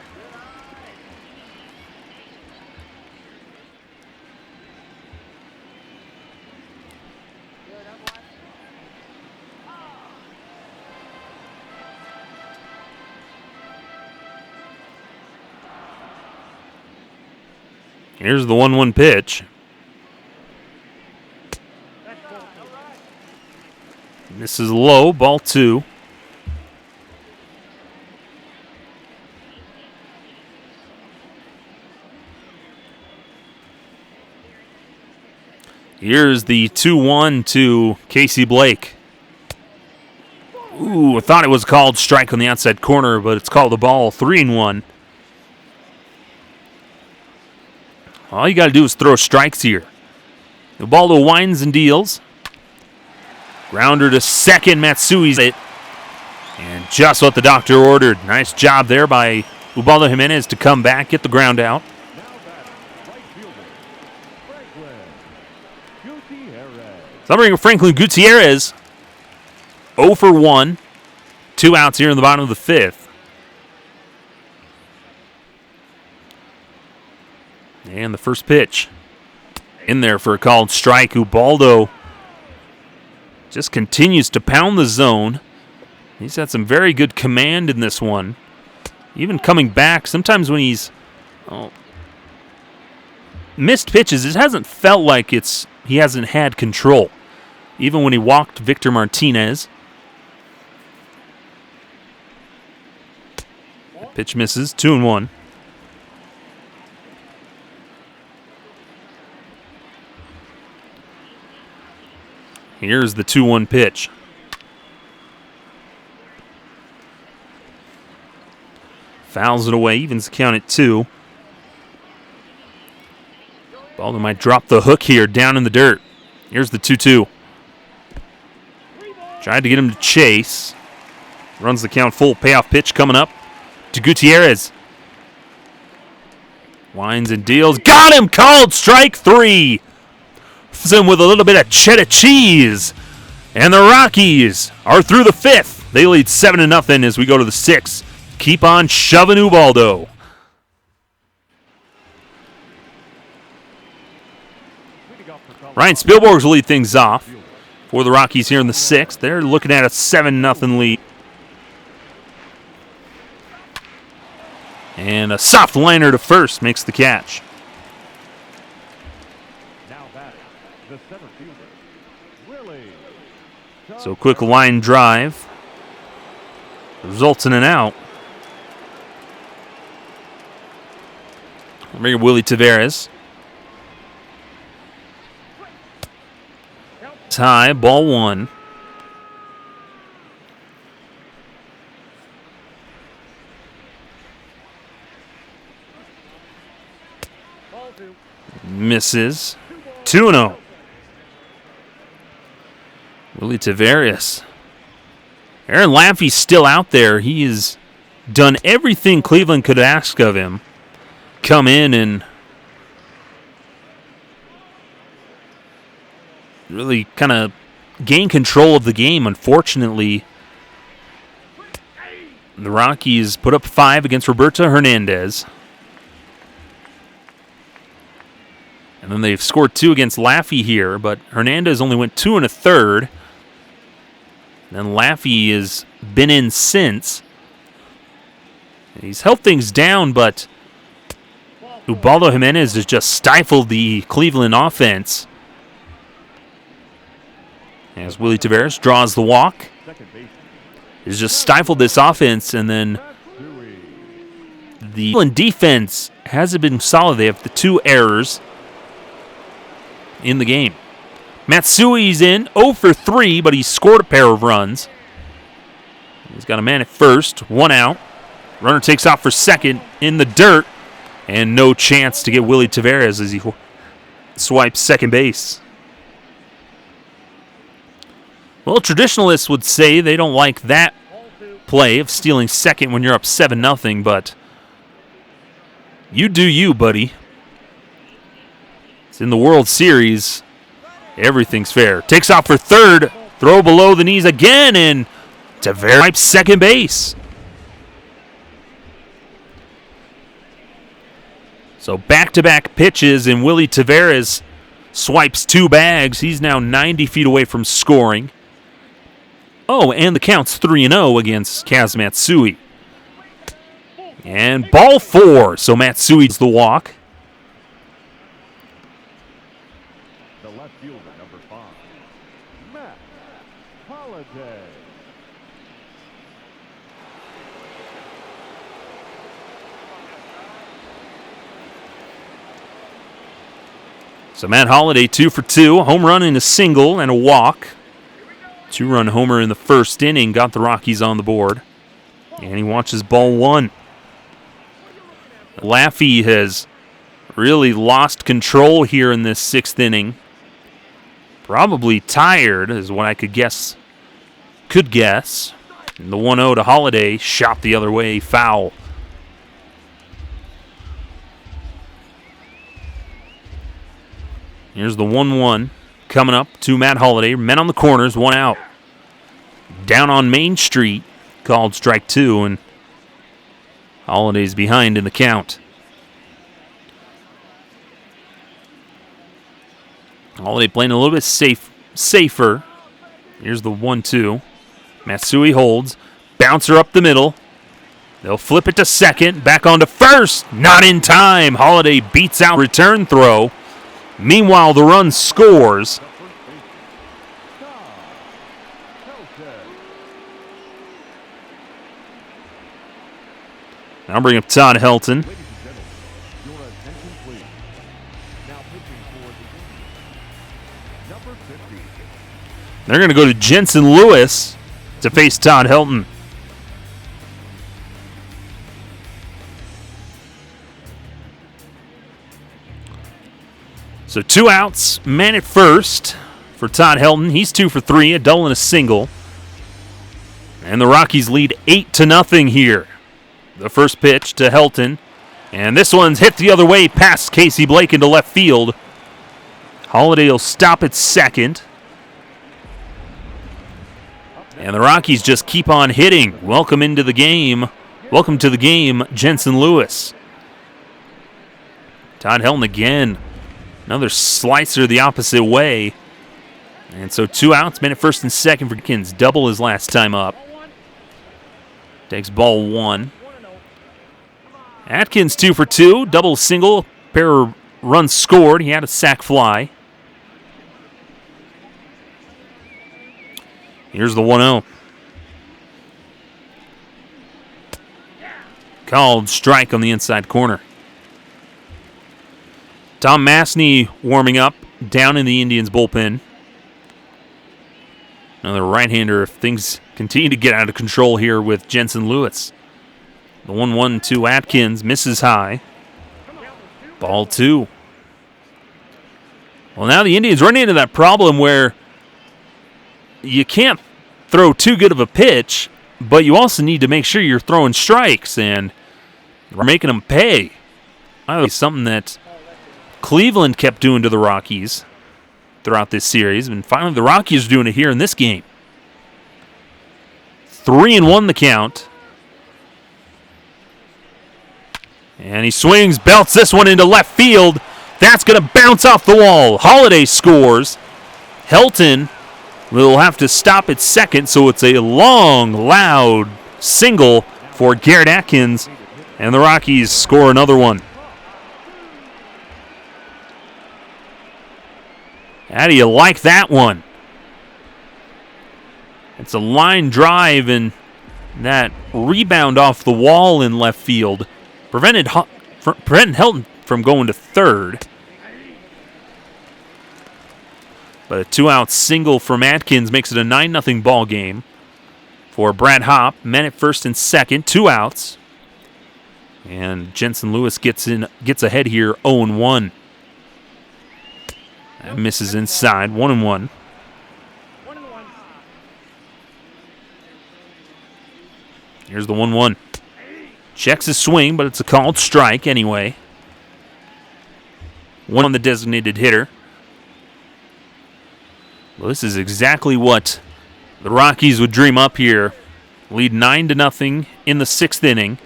Here's the 1-1 pitch. Misses low, ball 2. Here's the 2-1 to Casey Blake. Ooh, I thought it was called strike on the outside corner, but it's called the ball. 3-1. All you got to do is throw strikes here. Ubaldo winds and deals. Grounder to second. Matsui's it. And just what the doctor ordered. Nice job there by Ubaldo Jimenez to come back, get the ground out. So I'm bringing Franklin Gutierrez. 0 for 1. 2 outs here in the bottom of the 5th. And the first pitch in there for a called strike. Ubaldo just continues to pound the zone. He's had some very good command in this one. Even coming back, sometimes when he's missed pitches, it hasn't felt like he hasn't had control. Even when he walked Victor Martinez. Pitch misses, 2-1. Here's the 2-1 pitch. Fouls it away, evens the count at 2. Baldo might drop the hook here down in the dirt. Here's the 2-2. Tried to get him to chase. Runs the count full. Payoff pitch coming up to Gutierrez. Winds and deals. Got him! Called strike 3. Him with a little bit of cheddar cheese. And the Rockies are through the 5th. They lead 7-0 as we go to the 6th. Keep on shoving Ubaldo. Ryan Spielborgs will lead things off for the Rockies here in the 6th. They're looking at a 7-0 lead. And a soft liner to first makes the catch. Now batting, the center fielder, Willie. So quick line drive. Results in an out. Bring Willie Taveras. Tie, ball 1. Misses. 2-0. Willie Taveras. Aaron Laffey's still out there. He has done everything Cleveland could ask of him. Come in and really kind of gain control of the game. Unfortunately, the Rockies put up 5 against Roberto Hernandez. And then they've scored 2 against Laffey here, but Hernandez only went 2 1/3. And Laffey has been in since. He's held things down, but Ubaldo Jimenez has just stifled the Cleveland offense. As Willie Taveras draws the walk. He's just stifled this offense, and then the Cleveland defense hasn't been solid. They have the 2 errors in the game. Matsui's in 0 for 3, but he scored a pair of runs. He's got a man at first, 1 out. Runner takes off for second in the dirt, and no chance to get Willie Taveras as he swipes second base. Well, traditionalists would say they don't like that play of stealing second when you're up 7-0, but you do you, buddy. It's in the World Series. Everything's fair. Takes off for third. Throw below the knees again, and Taveras wipes second base. So back-to-back pitches, and Willie Taveras swipes 2 bags. He's now 90 feet away from scoring. Oh, and the count's 3-0 against Kaz Matsui. And ball 4, so Matsui's the walk. The left fielder, number 5, Matt Holliday. So Matt Holliday, 2 for 2, a home run and a single and a walk. 2-run homer in the first inning, got the Rockies on the board. And he watches ball 1. Laffey has really lost control here in this 6th inning. Probably tired is what I could guess. And the 1-0 to Holliday, shot the other way, foul. Here's the 1-1 coming up to Matt Holliday. Men on the corners, 1 out. Down on Main Street, called strike 2, and Holliday's behind in the count. Holliday playing a little bit safer. Here's the 1-2. Matsui holds. Bouncer up the middle. They'll flip it to second. Back onto first. Not in time. Holliday beats out return throw. Meanwhile, the run scores. Now bring up Todd Helton. They're going to go to Jensen Lewis to face Todd Helton. So 2 outs, man at first for Todd Helton. He's 2 for 3, a double and a single. And the Rockies lead 8-0 here. The first pitch to Helton. And this one's hit the other way past Casey Blake into left field. Holiday will stop at second. And the Rockies just keep on hitting. Welcome to the game, Jensen Lewis. Todd Helton again. Another slicer the opposite way. And so 2 outs, men at first and second for Atkins. Double his last time up. Takes ball 1. Atkins 2 for 2. Double single. Pair of runs scored. He had a sac fly. Here's the 1-0. Called strike on the inside corner. Tom Masney warming up down in the Indians bullpen. Another right-hander if things continue to get out of control here with Jensen Lewis. The 1-1 to Atkins misses high. Ball 2. Well, now the Indians run into that problem where you can't throw too good of a pitch, but you also need to make sure you're throwing strikes, and we're making them pay. That was something that Cleveland kept doing to the Rockies throughout this series, and finally the Rockies are doing it here in this game. 3-1 the count. And he swings, belts this one into left field. That's going to bounce off the wall. Holiday scores. Helton will have to stop at second, so it's a long, loud single for Garrett Atkins, and the Rockies score another one. How do you like that one? It's a line drive, and that rebound off the wall in left field prevented Helton from going to third. But a 2-out single from Atkins makes it a 9-0 ball game for Brad Hopp. Men at first and second, 2 outs. And Jensen Lewis gets ahead here, 0-1. That misses inside, 1-1. Here's the 1-1. Checks his swing, but it's a called strike anyway. 1 on the designated hitter. Well, this is exactly what the Rockies would dream up here. Lead 9-0 in the 6th inning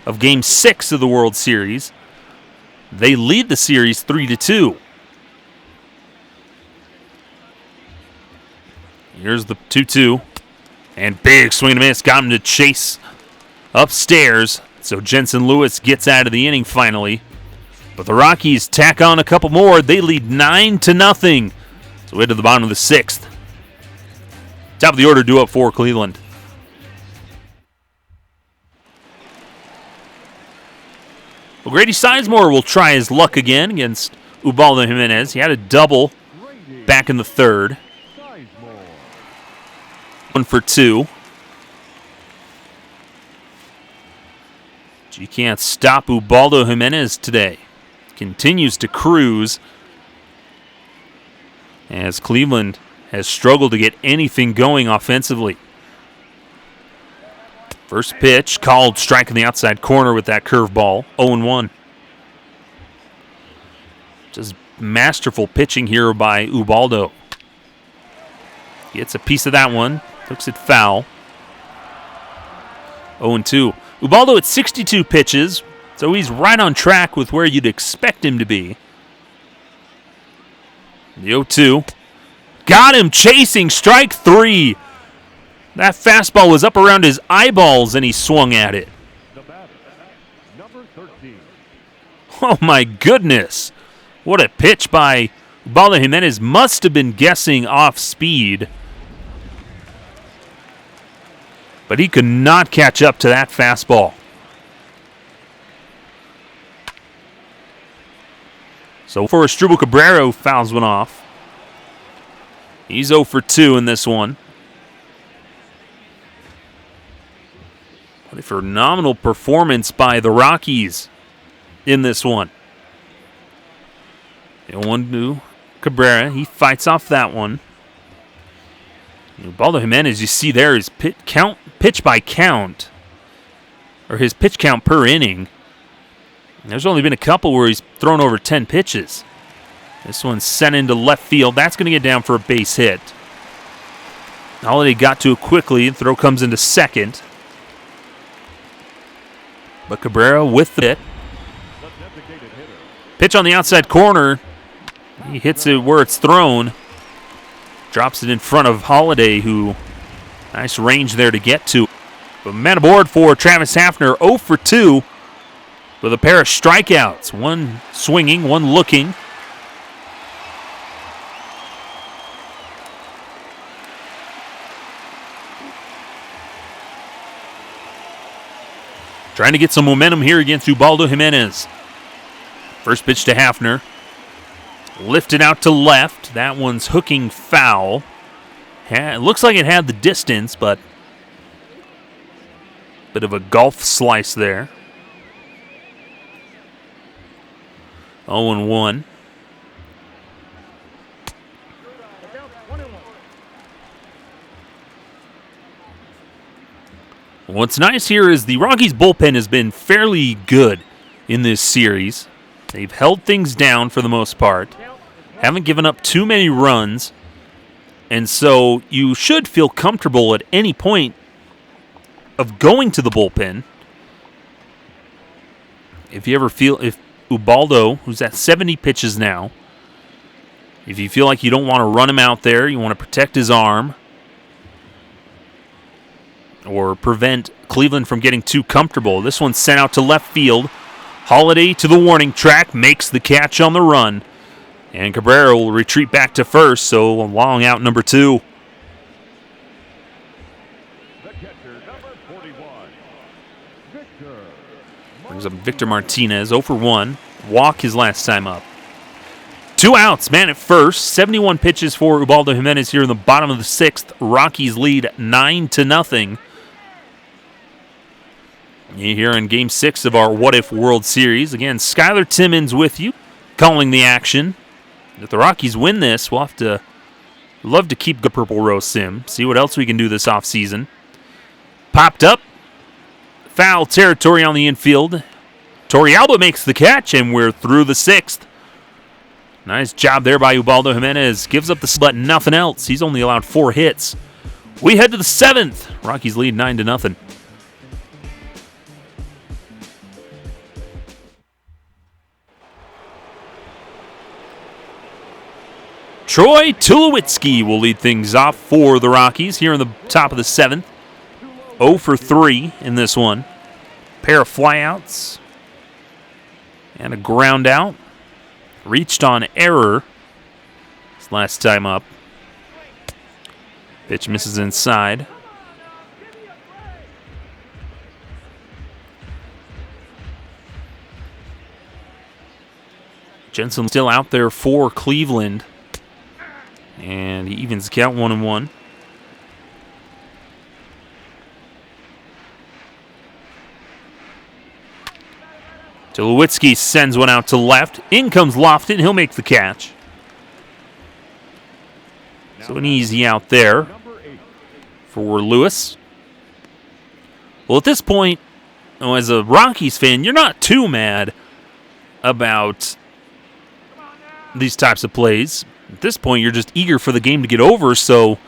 of Game 6 of the World Series. They lead the series 3-2. Here's the 2-2. And big swing and miss. Got him to chase upstairs. So Jensen Lewis gets out of the inning finally. But the Rockies tack on a couple more. They lead 9-0. So we're to the bottom of the 6th. Top of the order due up for Cleveland. Well, Grady Sizemore will try his luck again against Ubaldo Jimenez. He had a double back in the 3rd. 1 for 2. But you can't stop Ubaldo Jimenez today. Continues to cruise as Cleveland has struggled to get anything going offensively. First pitch, called strike in the outside corner with that curveball, 0-1. Just masterful pitching here by Ubaldo. Gets a piece of that one, looks it foul. 0-2. Ubaldo at 62 pitches, so he's right on track with where you'd expect him to be. The 0-2. Got him chasing, strike 3. That fastball was up around his eyeballs and he swung at it. The batter, number 13. Oh my goodness. What a pitch by Ubaldo Jimenez. Must have been guessing off speed. But he could not catch up to that fastball. So for Asdrubal Cabrera, fouls one off. He's 0 for 2 in this one. What a phenomenal performance by the Rockies in this one. 1 to Cabrera. He fights off that one. Ubaldo Jimenez, you see there, is pitch by count, or his pitch count per inning. There's only been a couple where he's thrown over 10 pitches. This one's sent into left field. That's going to get down for a base hit. Holiday got to it quickly. Throw comes into second. But Cabrera with the hit. Pitch on the outside corner. He hits it where it's thrown. Drops it in front of Holiday, who nice range there to get to. But man aboard for Travis Hafner, 0 for 2 with a pair of strikeouts. One swinging, one looking. Trying to get some momentum here against Ubaldo Jimenez. First pitch to Hafner. Lifted out to left. That one's hooking foul. It looks like it had the distance, but bit of a golf slice there. 0-1. What's nice here is the Rockies bullpen has been fairly good in this series. They've held things down for the most part, haven't given up too many runs, and so you should feel comfortable at any point of going to the bullpen. If you ever feel, if Ubaldo, who's at 70 pitches now, if you feel like you don't want to run him out there, you want to protect his arm, or prevent Cleveland from getting too comfortable. This one's sent out to left field. Holiday to the warning track, makes the catch on the run. And Cabrera will retreat back to first, so a long out number 2. The catcher, number 41, Victor. Brings up Victor Martinez, 0 for 1. Walk his last time up. 2 outs, man at first. 71 pitches for Ubaldo Jimenez here in the bottom of the 6th. Rockies lead 9-0. Here in Game 6 of our What If World Series. Again, Skylar Timmons with you, calling the action. If the Rockies win this, we'll have to love to keep the Purple Rose Sim. See what else we can do this offseason. Popped up. Foul territory on the infield. Torrealba makes the catch, and we're through the 6th. Nice job there by Ubaldo Jimenez. Gives up the split, nothing else. He's only allowed 4 hits. We head to the 7th. Rockies lead 9-0. Troy Tulowitzki will lead things off for the Rockies here in the top of the 7th. 0 for 3 in this one. Pair of flyouts and a ground out. Reached on error his last time up. Pitch misses inside. Jensen still out there for Cleveland. And he evens the count 1-1. Tulowitzki sends one out to left. In comes Lofton. He'll make the catch. So an easy out there for Lewis. Well, at this point, as a Rockies fan, you're not too mad about these types of plays. At this point, you're just eager for the game to get over so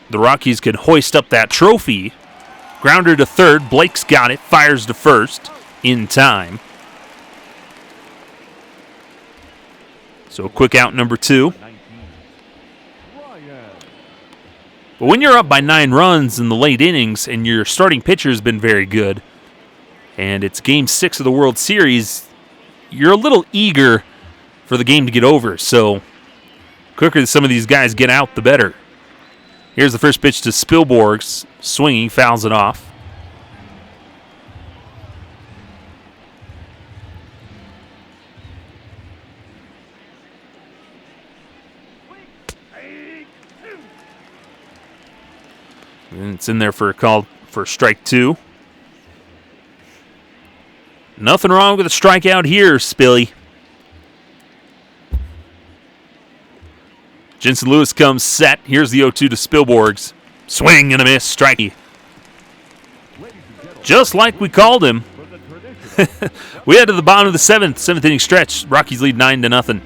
the Rockies can hoist up that trophy. Grounder to third. Blake's got it. Fires to first in time. So a quick out number 2. But when you're up by 9 runs in the late innings and your starting pitcher has been very good, and it's Game 6 of the World Series, you're a little eager for the game to get over. So quicker some of these guys get out, the better. Here's the first pitch to Spilborghs. Swinging, fouls it off. And it's in there for a call for strike 2. Nothing wrong with a strikeout here, Spilly. Jensen Lewis comes set. Here's the 0-2 to Spilborghs. Swing and a miss. Strike. Just like we called him. We head to the bottom of the seventh inning stretch. Rockies lead 9-0.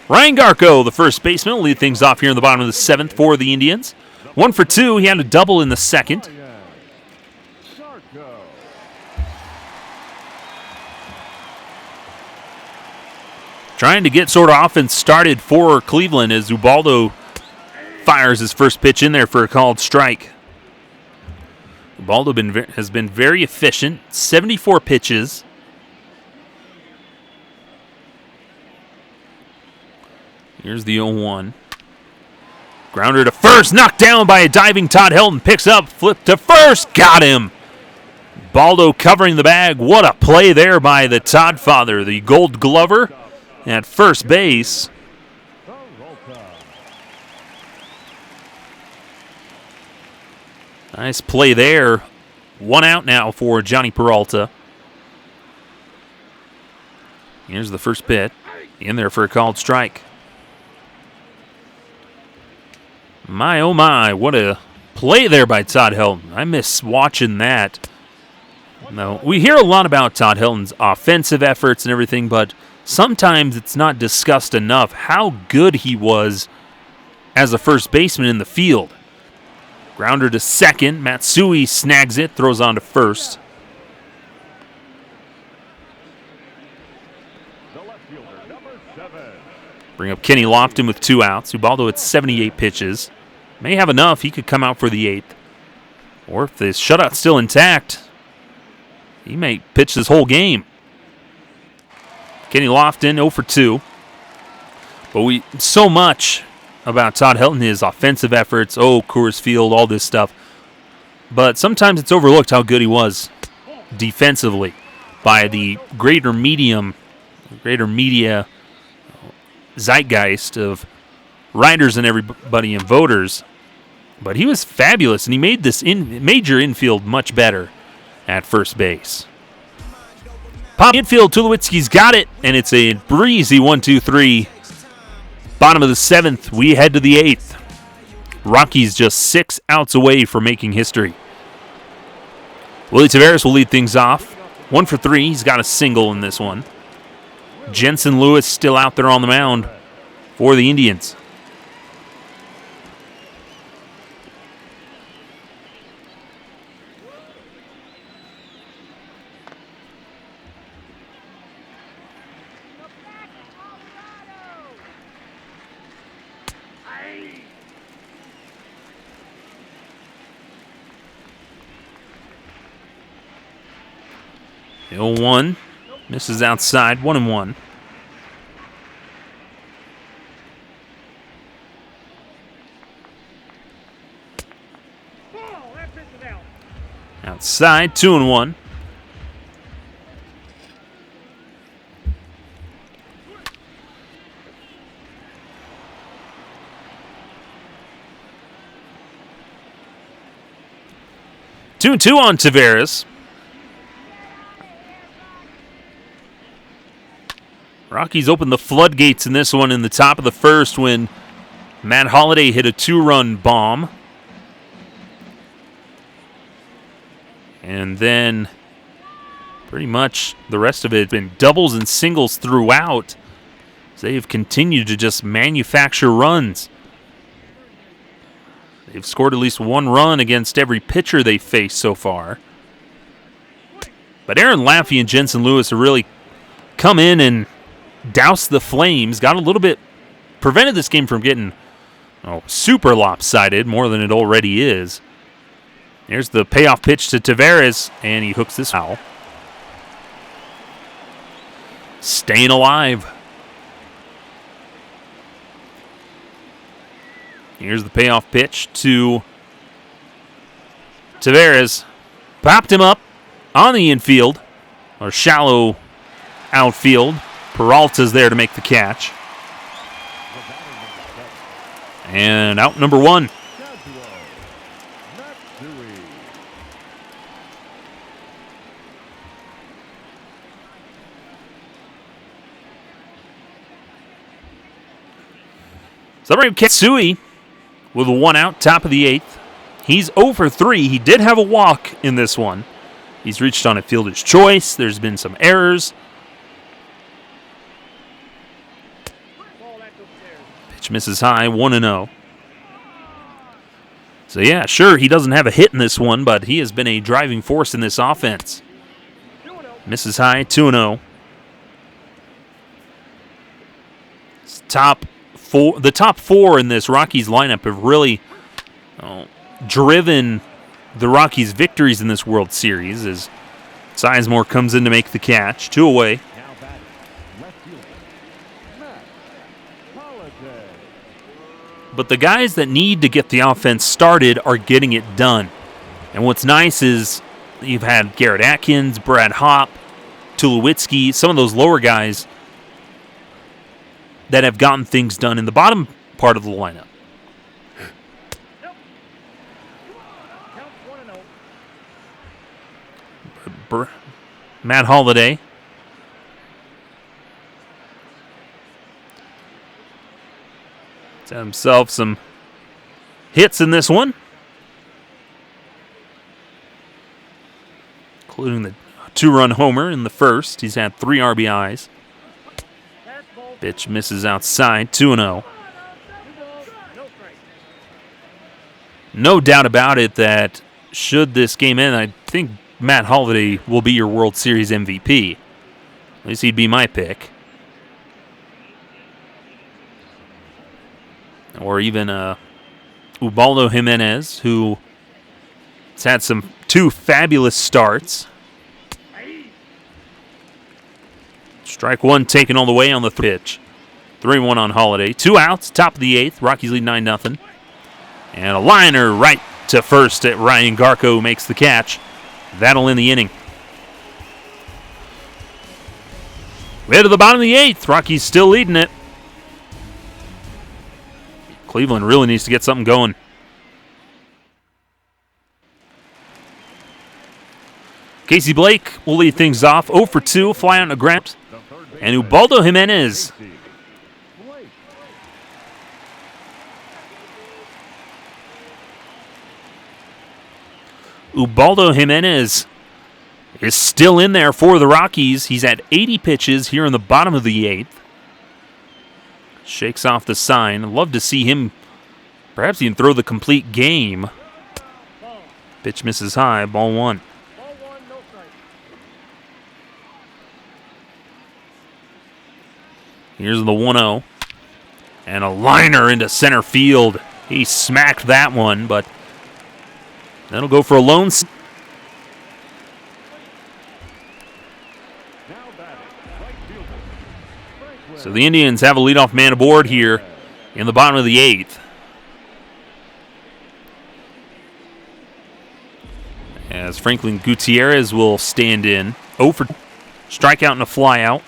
Ryan Garco, the first baseman, will lead things off here in the bottom of the seventh for the Indians. 1 for 2. He had a double in the second. Trying to get sort of offense started for Cleveland as Ubaldo fires his first pitch in there for a called strike. Ubaldo has been very efficient. 74 pitches. Here's the 0-1. Grounder to first, knocked down by a diving Todd Helton. Picks up, flip to first, got him. Baldo covering the bag. What a play there by the Todd father, the Gold Glover at first base. Nice play there. 1 out now for Johnny Peralta. Here's the first pitch. In there for a called strike. My, oh my, what a play there by Todd Helton. I miss watching that. No, we hear a lot about Todd Helton's offensive efforts and everything, but sometimes it's not discussed enough how good he was as a first baseman in the field. Grounder to second. Matsui snags it, throws on to first. Bring up Kenny Lofton with 2 outs. Ubaldo at 78 pitches. May have enough. He could come out for the 8th. Or if the shutout's still intact, he may pitch this whole game. Kenny Lofton 0 for 2. But so much about Todd Helton, his offensive efforts, Coors Field, all this stuff. But sometimes it's overlooked how good he was defensively by the greater media zeitgeist of writers and everybody and voters. But he was fabulous, and he made this major infield much better at first base. Pop infield, Tulowitzki's got it, and it's a breezy 1-2-3. Bottom of the 7th, we head to the 8th. Rockies just 6 outs away from making history. Willie Taveras will lead things off. 1 for 3, he's got a single in this one. Jensen Lewis still out there on the mound for the Indians. The 0-1 misses outside, 1-1. Outside, 2-1. Two and 2 on Taveras. Rockies opened the floodgates in this one in the top of the first when Matt Holliday hit a 2-run bomb. And then pretty much the rest of it has been doubles and singles throughout. They've continued to just manufacture runs. They've scored at least 1 run against every pitcher they've faced so far. But Aaron Laffey and Jensen Lewis have really come in and doused the Flames. Got a little bit, prevented this game from getting super lopsided, more than it already is. Here's the payoff pitch to Taveras, and he hooks this foul. Staying alive. Here's the payoff pitch to Taveras. Popped him up on the infield, or shallow outfield. Peralta's there to make the catch. And out number 1. Celebrating Katsui with a 1 out, top of the 8th. He's 0 for 3. He did have a walk in this one. He's reached on a fielder's choice. There's been some errors. Pitch misses high, 1-0. So yeah, sure, he doesn't have a hit in this one, but he has been a driving force in this offense. Misses high, 2-0. The top four in this Rockies lineup have really driven the Rockies' victories in this World Series as Sizemore comes in to make the catch. 2 away. But the guys that need to get the offense started are getting it done. And what's nice is you've had Garrett Atkins, Brad Hopp, Tulowitzki, some of those lower guys that have gotten things done in the bottom part of the lineup. Matt Holliday. He's had himself some hits in this one, including the 2-run homer in the first. He's had 3 RBIs. Pitch misses outside, 2-0. No doubt about it that should this game end, I think Matt Holliday will be your World Series MVP. At least he'd be my pick. Or even Ubaldo Jimenez, who has had 2 fabulous starts. Strike 1 taken all the way on the pitch. 3-1 on Holliday. 2 outs, top of the 8th. Rockies lead 9-0. And a liner right to first at Ryan Garco, who makes the catch. That'll end the inning. We head to the bottom of the 8th. Rockies still leading it. Cleveland really needs to get something going. Casey Blake will lead things off. 0 for 2, fly on a ground. And Ubaldo Jimenez. Ubaldo Jimenez is still in there for the Rockies. He's at 80 pitches here in the bottom of the 8th. Shakes off the sign. I'd love to see him perhaps even throw the complete game. Pitch misses high, ball 1. Here's the 1-0. And a liner into center field. He smacked that one, but that'll go for a lone. So the Indians have a leadoff man aboard here in the bottom of the 8th. As Franklin Gutierrez will stand in. 0 for strikeout and a flyout.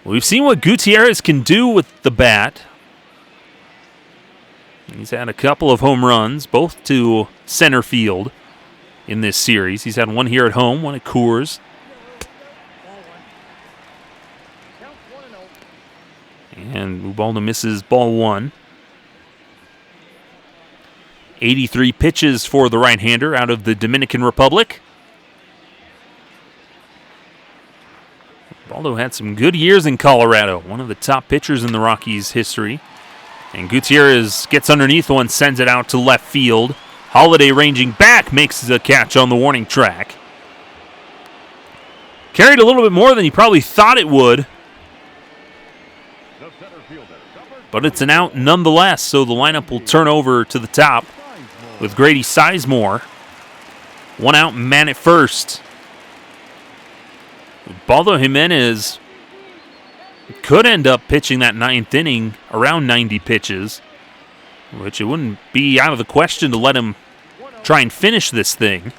We've seen what Gutierrez can do with the bat. He's had a couple of home runs, both to center field in this series. He's had 1 here at home, 1 at Coors. And Ubaldo misses ball 1. 83 pitches for the right-hander out of the Dominican Republic. Ubaldo had some good years in Colorado, one of the top pitchers in the Rockies' history. And Gutierrez gets underneath one, sends it out to left field. Holliday ranging back makes the catch on the warning track. Carried a little bit more than he probably thought it would. But it's an out nonetheless, so the lineup will turn over to the top with Grady Sizemore. 1 out, man at first. Ubaldo Jimenez could end up pitching that 9th inning around 90 pitches, which it wouldn't be out of the question to let him try and finish this thing.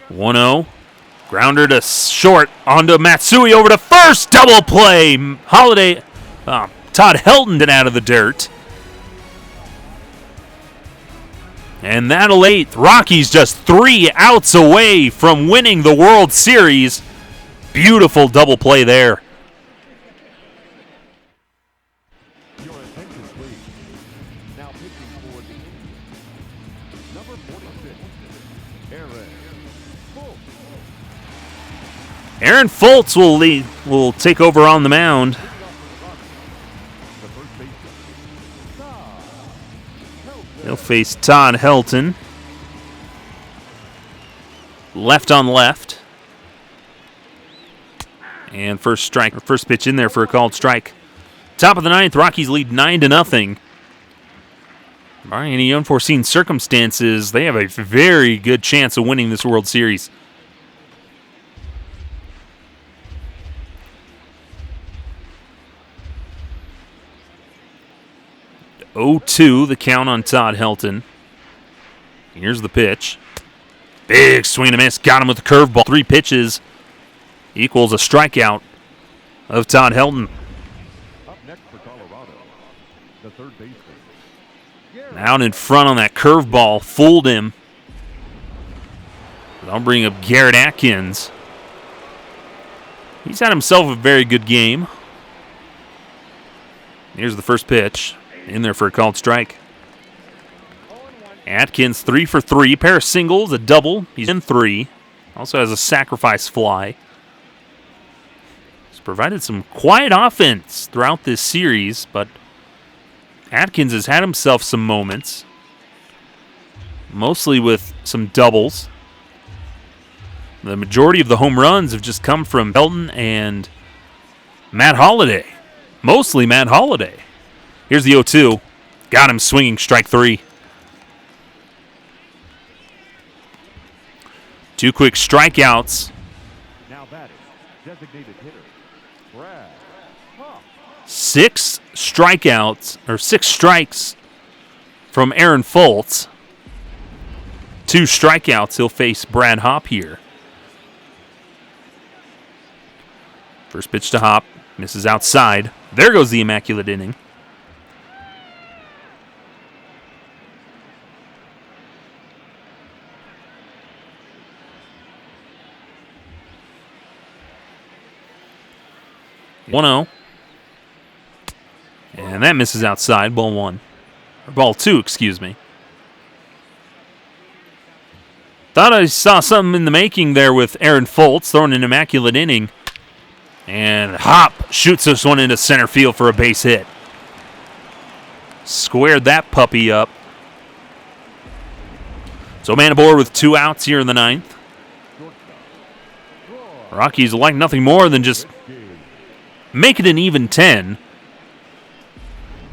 One 1-0. Grounder to short, onto Matsui, over to first, double play. Holliday, Todd Helton out of the dirt. And that'll eighth. Rockies just 3 outs away from winning the World Series. Beautiful double play there. Your attention, please. Now pitching for the Indians. Number 46, Aaron Fultz. Aaron Fultz will take over on the mound. The first baseman, Todd Helton. He'll face Todd Helton. Left on left. And first pitch in there for a called strike. Top of the ninth, Rockies lead 9-0. Barring any unforeseen circumstances, they have a very good chance of winning this World Series. (0-2) the count on Todd Helton. Here's the pitch. Big swing and a miss. Got him with the curveball. 3 pitches equals a strikeout of Todd Helton. Up next for Colorado, the third baseman. Out in front on that curveball. Fooled him. I'll bring up Garrett Atkins. He's had himself a very good game. Here's the first pitch. In there for a called strike. Atkins 3 for 3. Pair of singles, a double. He's in 3. Also has a sacrifice fly. He's provided some quiet offense throughout this series, but Atkins has had himself some moments. Mostly with some doubles. The majority of the home runs have just come from Helton and Matt Holliday. Mostly Matt Holliday. Here's the 0-2. Got him swinging, strike 3. 2 quick strikeouts. Now batting, designated hitter, Brad Hawk. 6 strikeouts, or 6 strikes from Aaron Fultz. 2 strikeouts. He'll face Brad Hopp here. First pitch to Hopp. Misses outside. There goes the immaculate inning. (1-0). And that misses outside. Ball 1. Or ball 2, excuse me. Thought I saw something in the making there with Aaron Fultz throwing an immaculate inning. And Hopp shoots this one into center field for a base hit. Squared that puppy up. So man aboard with 2 outs here in the 9th. Rockies like nothing more than just make it an even 10.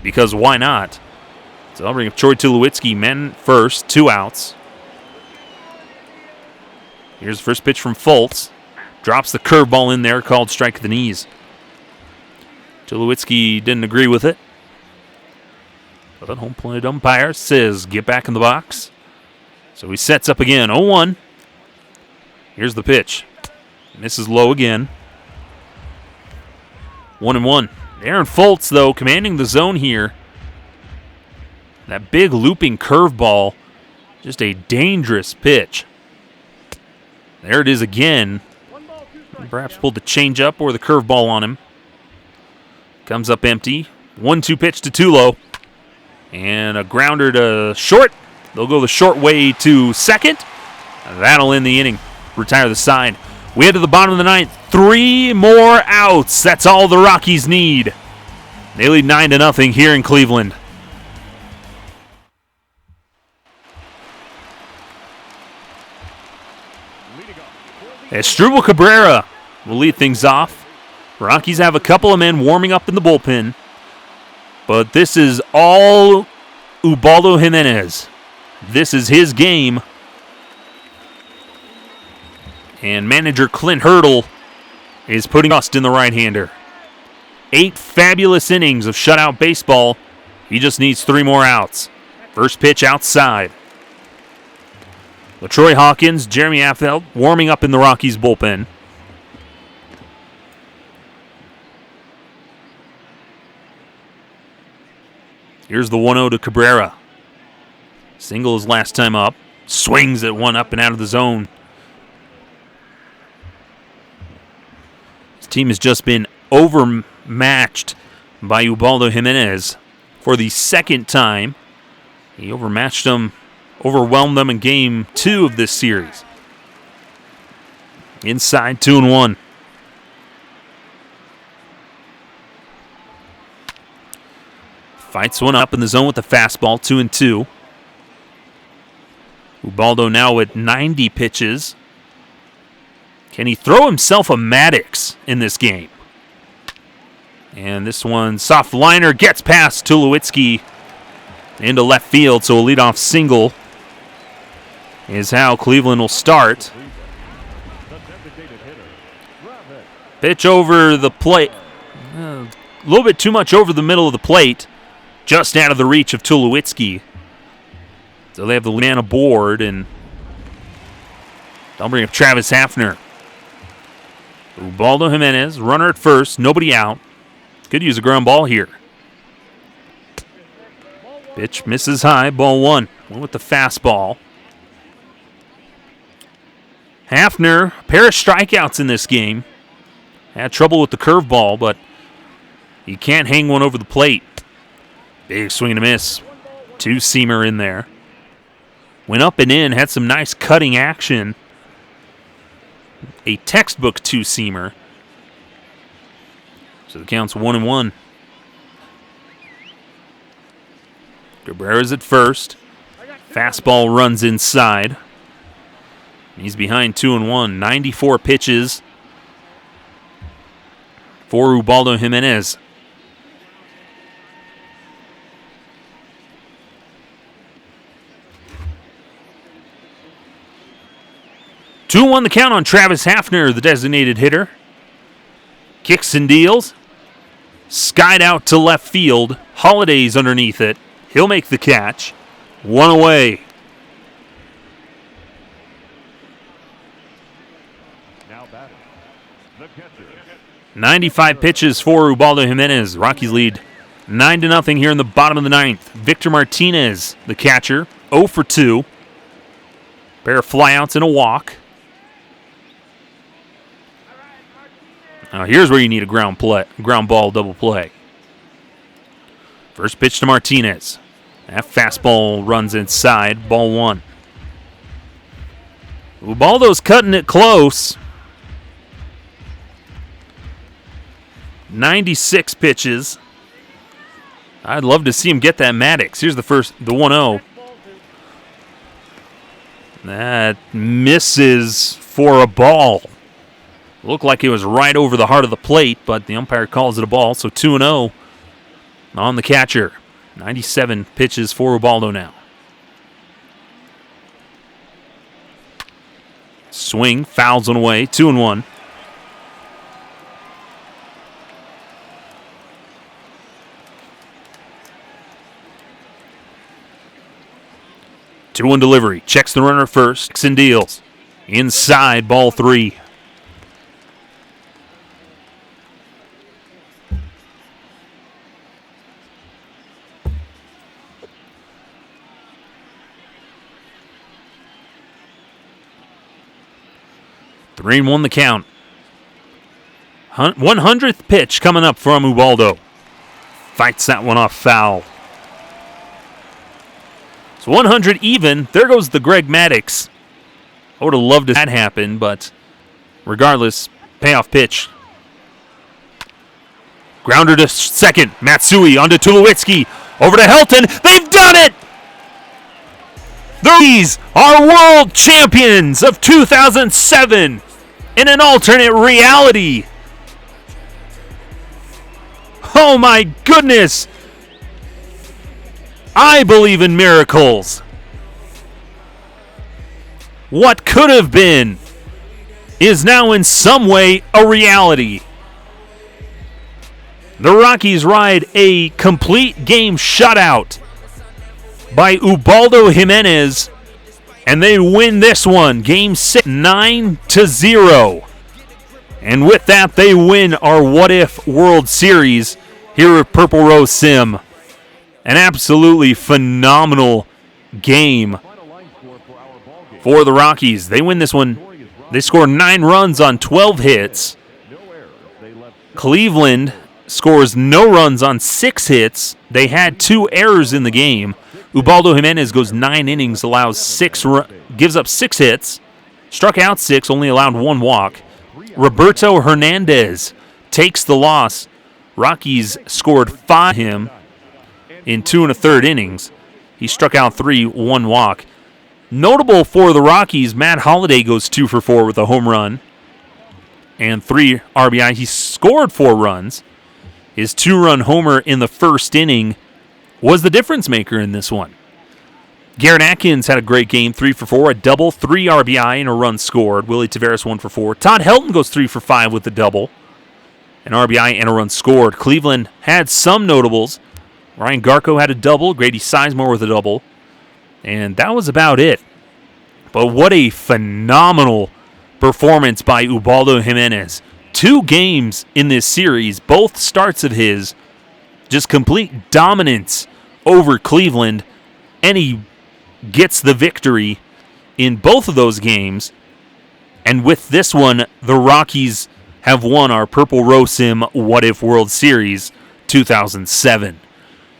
Because why not? So I'll bring up Troy Tulowitzki, men first, 2 outs. Here's the first pitch from Fultz. Drops the curveball in there, called strike at the knees. Tulowitzki didn't agree with it. But home plate umpire says get back in the box. So he sets up again, 0-1. Here's the pitch. Misses low again. 1-1. Aaron Fultz, though, commanding the zone here. That big looping curveball, just a dangerous pitch. There it is again. Perhaps pulled the changeup or the curveball on him. Comes up empty. 1-2 pitch to Tulo. And a grounder to short. They'll go the short way to second. That'll end the inning. Retire the side. We head to the bottom of the 9th. 3 more outs. That's all the Rockies need. They lead 9-0 here in Cleveland. Asdrubal Cabrera will lead things off. Rockies have a couple of men warming up in the bullpen. But this is all Ubaldo Jimenez. This is his game. And manager Clint Hurdle is putting trust in the right-hander. 8 fabulous innings of shutout baseball. He just needs 3 more outs. First pitch outside. LaTroy Hawkins, Jeremy Affeldt warming up in the Rockies bullpen. Here's the 1-0 to Cabrera. Single his last time up. Swings at one up and out of the zone. His team has just been overmatched by Ubaldo Jimenez for the second time. He overwhelmed them in game 2 of this series. Inside 2-1. Fights one up in the zone with the fastball, 2-2. Ubaldo now at 90 pitches. Can he throw himself a Maddox in this game? And this one, soft liner, gets past Tulowitzki into left field, so a leadoff single is how Cleveland will start. Pitch over the plate. A little bit too much over the middle of the plate. Just out of the reach of Tulowitzki. So they have the lead on board, and they'll bring up Travis Hafner. Ubaldo Jimenez, runner at first, nobody out. Could use a ground ball here. Pitch misses high, ball 1. Went with the fastball. Hafner, a pair of strikeouts in this game. Had trouble with the curveball, but he can't hang one over the plate. Big swing and a miss. 2-seamer in there. Went up and in, had some nice cutting action. A textbook 2-seamer. So the count's 1-1. Cabrera's at first. Fastball runs inside. He's behind 2-1. 94 pitches for Ubaldo Jimenez. Two 2-1 the count on Travis Hafner, the designated hitter. Kicks and deals. Skied out to left field. Holiday's underneath it. He'll make the catch. 1 away. Now batting, the catcher. 95 pitches for Ubaldo Jimenez. Rockies lead 9-0 here in the bottom of the 9th. Victor Martinez, the catcher, 0 for 2. Pair of flyouts and a walk. Now here's where you need a ground ball double play. First pitch to Martinez. That fastball runs inside, ball 1. Ubaldo's cutting it close. 96 pitches. I'd love to see him get that Maddox. Here's the 1-0. That misses for a ball. Looked like it was right over the heart of the plate, but the umpire calls it a ball, so 2-0 on the catcher. 97 pitches for Ubaldo now. Swing, fouls one away, 2-1. Two-one delivery. Checks the runner first. Kicks and deals. Inside, ball 3. Three and 1 the count. 100th pitch coming up from Ubaldo. Fights that one off foul. So 100 even. There goes the Greg Maddox. I would have loved to have that happen, but regardless, payoff pitch. Grounder to second. Matsui onto Tulowitzki. Over to Helton. They've done it! The Rockies are world champions of 2007 in an alternate reality. Oh my goodness! I believe in miracles. What could have been is now in some way a reality. The Rockies ride a complete game shutout by Ubaldo Jimenez, and they win this one, Game 6, 9-0. And with that, they win our What If World Series here at Purple Rose Sim. An absolutely phenomenal game Final line score for our ball game. for the Rockies. They win this one. They score 9 runs on 12 hits. No errors. They left Cleveland scores no runs on 6 hits. They had 2 errors in the game. Ubaldo Jimenez goes 9 innings, gives up 6 hits, struck out 6, only allowed 1 walk. Roberto Hernandez takes the loss. Rockies scored 5 him in 2 1/3 innings. He struck out 3, 1 walk. Notable for the Rockies, Matt Holliday goes 2 for 4 with a home run and 3 RBI. He scored 4 runs. His 2-run homer in the first inning was the difference maker in this one. Garrett Atkins had a great game, 3 for 4, a double, 3 RBI, and a run scored. Willie Taveras 1 for 4. Todd Helton goes 3 for 5 with a double, an RBI, and a run scored. Cleveland had some notables. Ryan Garco had a double, Grady Sizemore with a double, and that was about it. But what a phenomenal performance by Ubaldo Jimenez. 2 games in this series, both starts of his, just complete dominance over Cleveland, and he gets the victory in both of those games. And with this one, the Rockies have won our Purple Row Sim What If World Series 2007.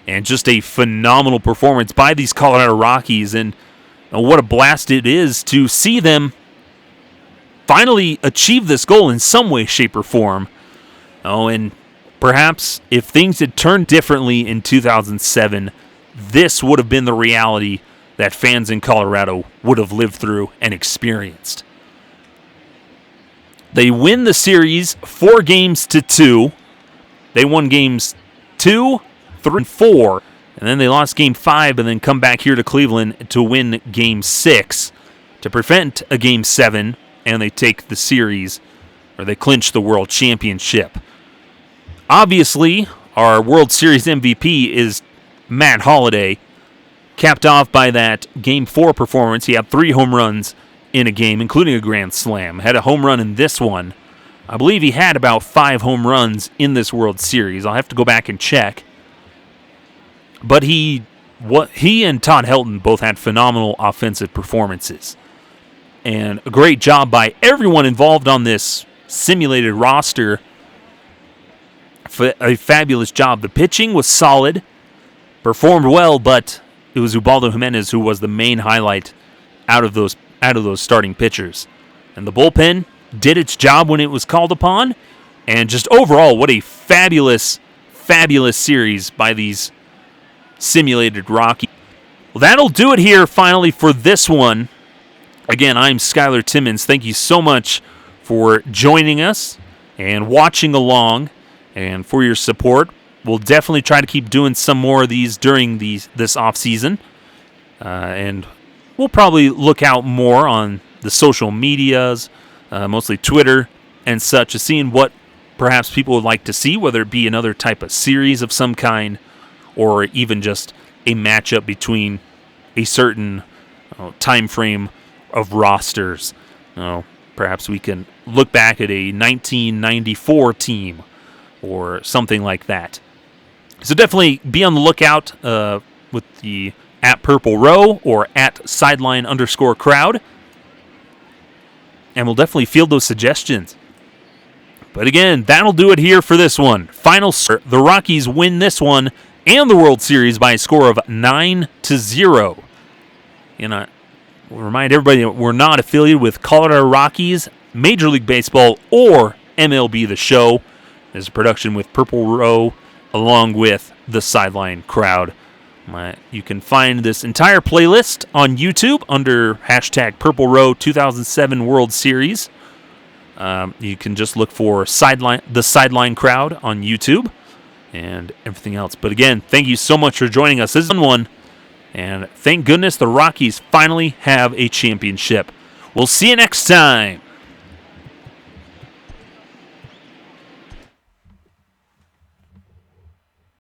And just a phenomenal performance by these Colorado Rockies, and what a blast it is to see them finally achieve this goal in some way, shape, or form. And perhaps if things had turned differently in 2007, this would have been the reality that fans in Colorado would have lived through and experienced. They win the series 4-2. They won games 2, 3, and 4, and then they lost game 5 and then come back here to Cleveland to win game 6 to prevent a game 7, and they take the series, or they clinch the World Championship. Obviously, our World Series MVP is Matt Holliday, capped off by that Game 4 performance. He had 3 home runs in a game, including a grand slam. Had a home run in this one. I believe he had about 5 home runs in this World Series. I'll have to go back and check. But he and Todd Helton both had phenomenal offensive performances. And a great job by everyone involved on this simulated roster. A fabulous job. The pitching was solid, performed well, but it was Ubaldo Jimenez who was the main highlight out of those starting pitchers. And the bullpen did its job when it was called upon. And just overall, what a fabulous, fabulous series by these simulated Rockies. Well, that'll do it here finally for this one. Again, I'm Skylar Timmons. Thank you so much for joining us and watching along and for your support. We'll definitely try to keep doing some more of these during this off season. And we'll probably look out more on the social medias, mostly Twitter and such, seeing what perhaps people would like to see, whether it be another type of series of some kind or even just a matchup between a certain time frame of rosters. Perhaps we can look back at a 1994 team or something like that. So definitely be on the lookout with the at Purple Row or at sideline_crowd. And we'll definitely field those suggestions. But again, that'll do it here for this one. Final score, the Rockies win this one and the World Series by a score of 9-0. And we'll remind everybody that we're not affiliated with Colorado Rockies, Major League Baseball, or MLB The Show. It's a production with Purple Row along with the Sideline Crowd. You can find this entire playlist on YouTube under hashtag Purple Row 2007 World Series. You can just look for the Sideline Crowd on YouTube and everything else. But again, thank you so much for joining us. This is one, and thank goodness the Rockies finally have a championship. We'll see you next time.